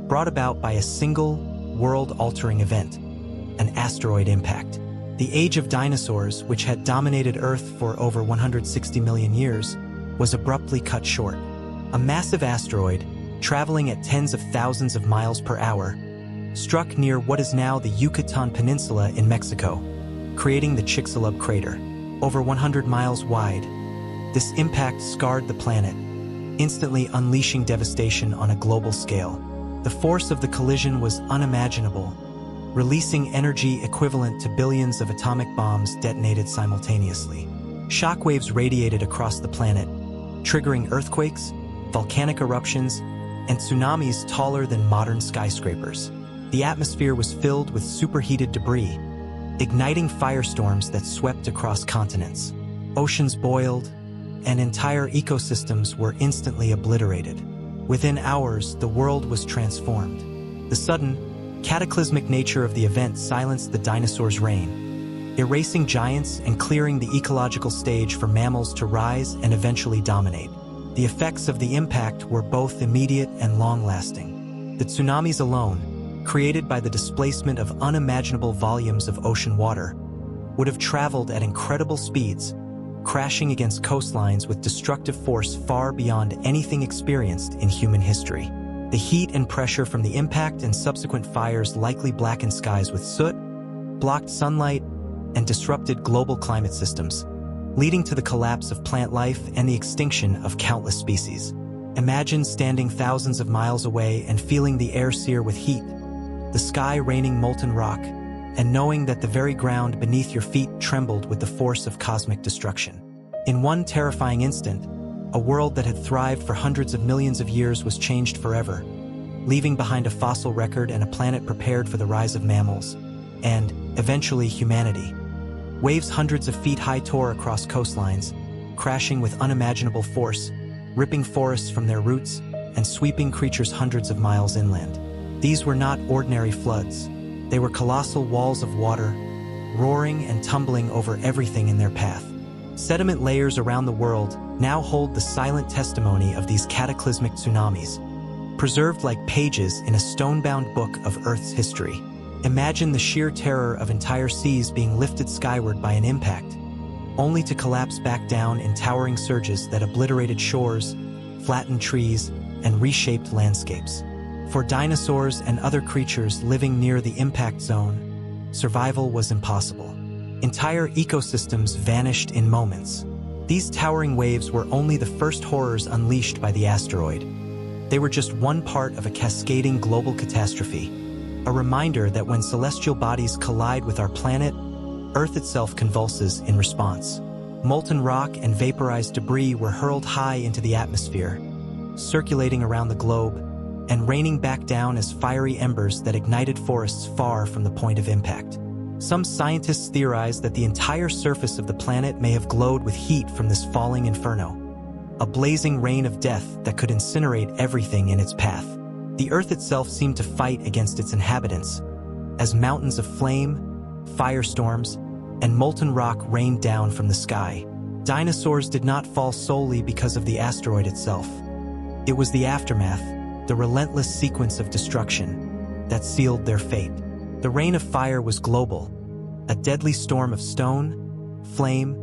brought about by a single, world-altering event, an asteroid impact. The age of dinosaurs, which had dominated Earth for over 160 million years, was abruptly cut short. A massive asteroid, traveling at tens of thousands of miles per hour, struck near what is now the Yucatan Peninsula in Mexico, creating the Chicxulub crater. Over 100 miles wide, this impact scarred the planet, instantly unleashing devastation on a global scale. The force of the collision was unimaginable, releasing energy equivalent to billions of atomic bombs detonated simultaneously. Shockwaves radiated across the planet, triggering earthquakes, volcanic eruptions, and tsunamis taller than modern skyscrapers. The atmosphere was filled with superheated debris, igniting firestorms that swept across continents. Oceans boiled, and entire ecosystems were instantly obliterated. Within hours, the world was transformed. The sudden, cataclysmic nature of the event silenced the dinosaurs' reign, erasing giants and clearing the ecological stage for mammals to rise and eventually dominate. The effects of the impact were both immediate and long-lasting. The tsunamis alone, created by the displacement of unimaginable volumes of ocean water, would have traveled at incredible speeds, crashing against coastlines with destructive force far beyond anything experienced in human history. The heat and pressure from the impact and subsequent fires likely blackened skies with soot, blocked sunlight, and disrupted global climate systems, leading to the collapse of plant life and the extinction of countless species. Imagine standing thousands of miles away and feeling the air sear with heat, the sky raining molten rock, and knowing that the very ground beneath your feet trembled with the force of cosmic destruction. In one terrifying instant, a world that had thrived for hundreds of millions of years was changed forever, leaving behind a fossil record and a planet prepared for the rise of mammals, and, eventually, humanity. Waves hundreds of feet high tore across coastlines, crashing with unimaginable force, ripping forests from their roots, and sweeping creatures hundreds of miles inland. These were not ordinary floods. They were colossal walls of water, roaring and tumbling over everything in their path. Sediment layers around the world now hold the silent testimony of these cataclysmic tsunamis, preserved like pages in a stone-bound book of Earth's history. Imagine the sheer terror of entire seas being lifted skyward by an impact, only to collapse back down in towering surges that obliterated shores, flattened trees, and reshaped landscapes. For dinosaurs and other creatures living near the impact zone, survival was impossible. Entire ecosystems vanished in moments. These towering waves were only the first horrors unleashed by the asteroid. They were just one part of a cascading global catastrophe, a reminder that when celestial bodies collide with our planet, Earth itself convulses in response. Molten rock and vaporized debris were hurled high into the atmosphere, circulating around the globe, and raining back down as fiery embers that ignited forests far from the point of impact. Some scientists theorize that the entire surface of the planet may have glowed with heat from this falling inferno, a blazing rain of death that could incinerate everything in its path. The Earth itself seemed to fight against its inhabitants, as mountains of flame, firestorms, and molten rock rained down from the sky. Dinosaurs did not fall solely because of the asteroid itself. It was the aftermath, the relentless sequence of destruction, that sealed their fate. The rain of fire was global, a deadly storm of stone, flame,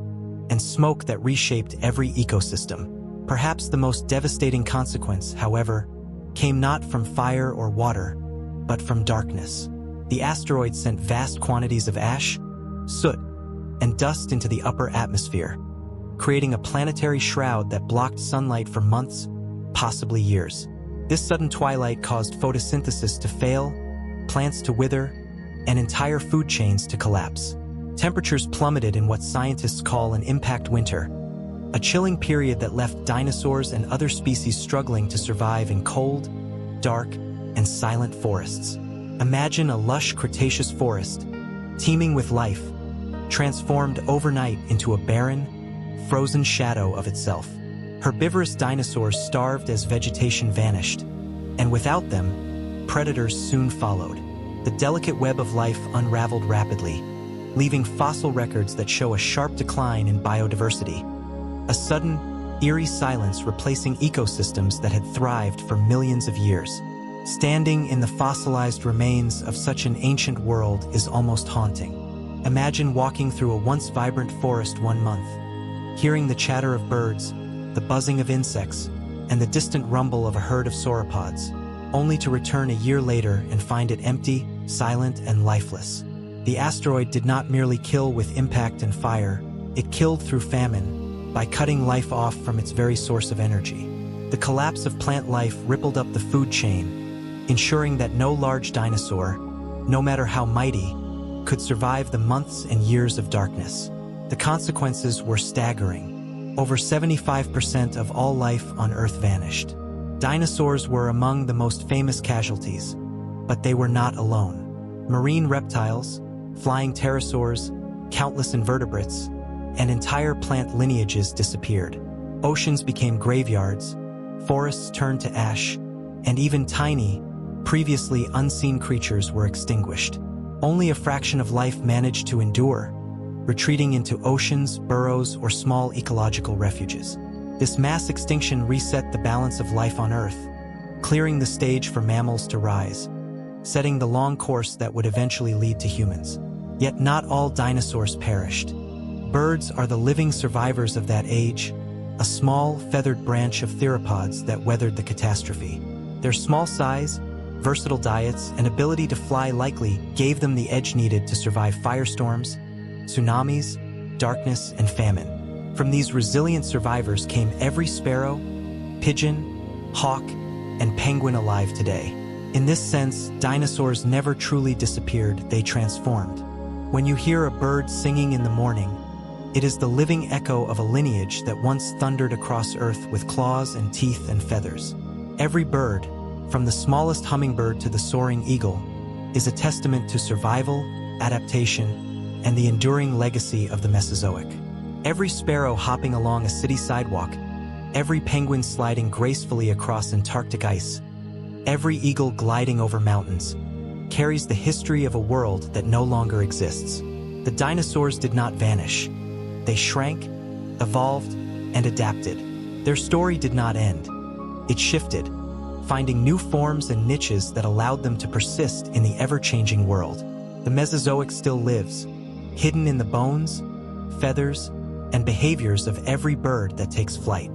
and smoke that reshaped every ecosystem. Perhaps the most devastating consequence, however, came not from fire or water, but from darkness. The asteroid sent vast quantities of ash, soot, and dust into the upper atmosphere, creating a planetary shroud that blocked sunlight for months, possibly years. This sudden twilight caused photosynthesis to fail, plants to wither, and entire food chains to collapse. Temperatures plummeted in what scientists call an impact winter, a chilling period that left dinosaurs and other species struggling to survive in cold, dark, and silent forests. Imagine a lush Cretaceous forest, teeming with life, transformed overnight into a barren, frozen shadow of itself. Herbivorous dinosaurs starved as vegetation vanished, and without them, predators soon followed. The delicate web of life unraveled rapidly, leaving fossil records that show a sharp decline in biodiversity. A sudden, eerie silence replacing ecosystems that had thrived for millions of years. Standing in the fossilized remains of such an ancient world is almost haunting. Imagine walking through a once vibrant forest one month, hearing the chatter of birds, the buzzing of insects, and the distant rumble of a herd of sauropods, only to return a year later and find it empty, silent, and lifeless. The asteroid did not merely kill with impact and fire, it killed through famine, by cutting life off from its very source of energy. The collapse of plant life rippled up the food chain, ensuring that no large dinosaur, no matter how mighty, could survive the months and years of darkness. The consequences were staggering. Over 75% of all life on Earth vanished. Dinosaurs were among the most famous casualties, but they were not alone. Marine reptiles, flying pterosaurs, countless invertebrates, and entire plant lineages disappeared. Oceans became graveyards, forests turned to ash, and even tiny, previously unseen creatures were extinguished. Only a fraction of life managed to endure, retreating into oceans, burrows, or small ecological refuges. This mass extinction reset the balance of life on Earth, clearing the stage for mammals to rise, setting the long course that would eventually lead to humans. Yet not all dinosaurs perished. Birds are the living survivors of that age, a small, feathered branch of theropods that weathered the catastrophe. Their small size, versatile diets, and ability to fly likely gave them the edge needed to survive firestorms, tsunamis, darkness, and famine. From these resilient survivors came every sparrow, pigeon, hawk, and penguin alive today. In this sense, dinosaurs never truly disappeared, they transformed. When you hear a bird singing in the morning, it is the living echo of a lineage that once thundered across Earth with claws and teeth and feathers. Every bird, from the smallest hummingbird to the soaring eagle, is a testament to survival, adaptation, and the enduring legacy of the Mesozoic. Every sparrow hopping along a city sidewalk, every penguin sliding gracefully across Antarctic ice, every eagle gliding over mountains, carries the history of a world that no longer exists. The dinosaurs did not vanish. They shrank, evolved, and adapted. Their story did not end. It shifted, finding new forms and niches that allowed them to persist in the ever-changing world. The Mesozoic still lives, hidden in the bones, feathers, and behaviors of every bird that takes flight.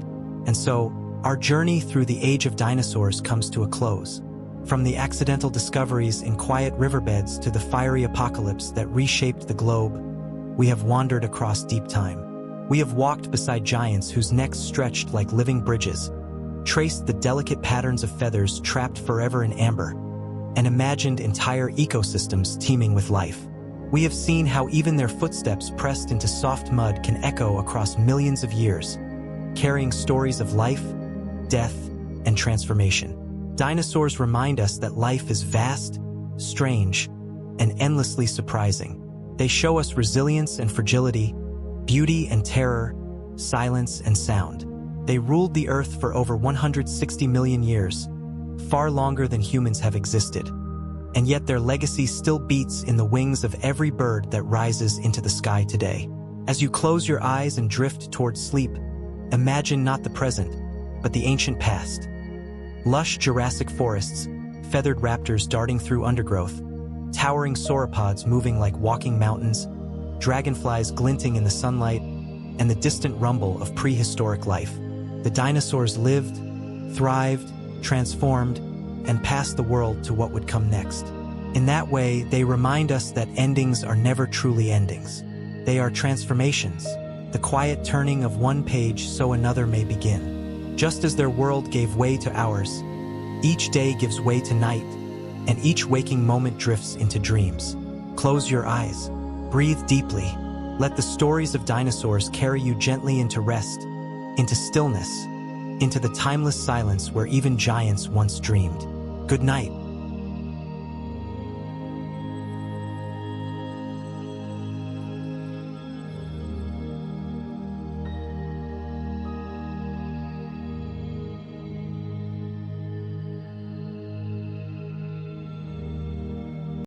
And so, our journey through the age of dinosaurs comes to a close. From the accidental discoveries in quiet riverbeds to the fiery apocalypse that reshaped the globe, we have wandered across deep time. We have walked beside giants whose necks stretched like living bridges, traced the delicate patterns of feathers trapped forever in amber, and imagined entire ecosystems teeming with life. We have seen how even their footsteps pressed into soft mud can echo across millions of years, carrying stories of life, death, and transformation. Dinosaurs remind us that life is vast, strange, and endlessly surprising. They show us resilience and fragility, beauty and terror, silence and sound. They ruled the Earth for over 160 million years, far longer than humans have existed. And yet their legacy still beats in the wings of every bird that rises into the sky today. As you close your eyes and drift towards sleep, imagine not the present, but the ancient past. Lush Jurassic forests, feathered raptors darting through undergrowth, towering sauropods moving like walking mountains, dragonflies glinting in the sunlight, and the distant rumble of prehistoric life. The dinosaurs lived, thrived, transformed, and passed the world to what would come next. In that way, they remind us that endings are never truly endings. They are transformations, the quiet turning of one page so another may begin. Just as their world gave way to ours, each day gives way to night, and each waking moment drifts into dreams. Close your eyes, breathe deeply, let the stories of dinosaurs carry you gently into rest, into stillness, into the timeless silence where even giants once dreamed. Good night.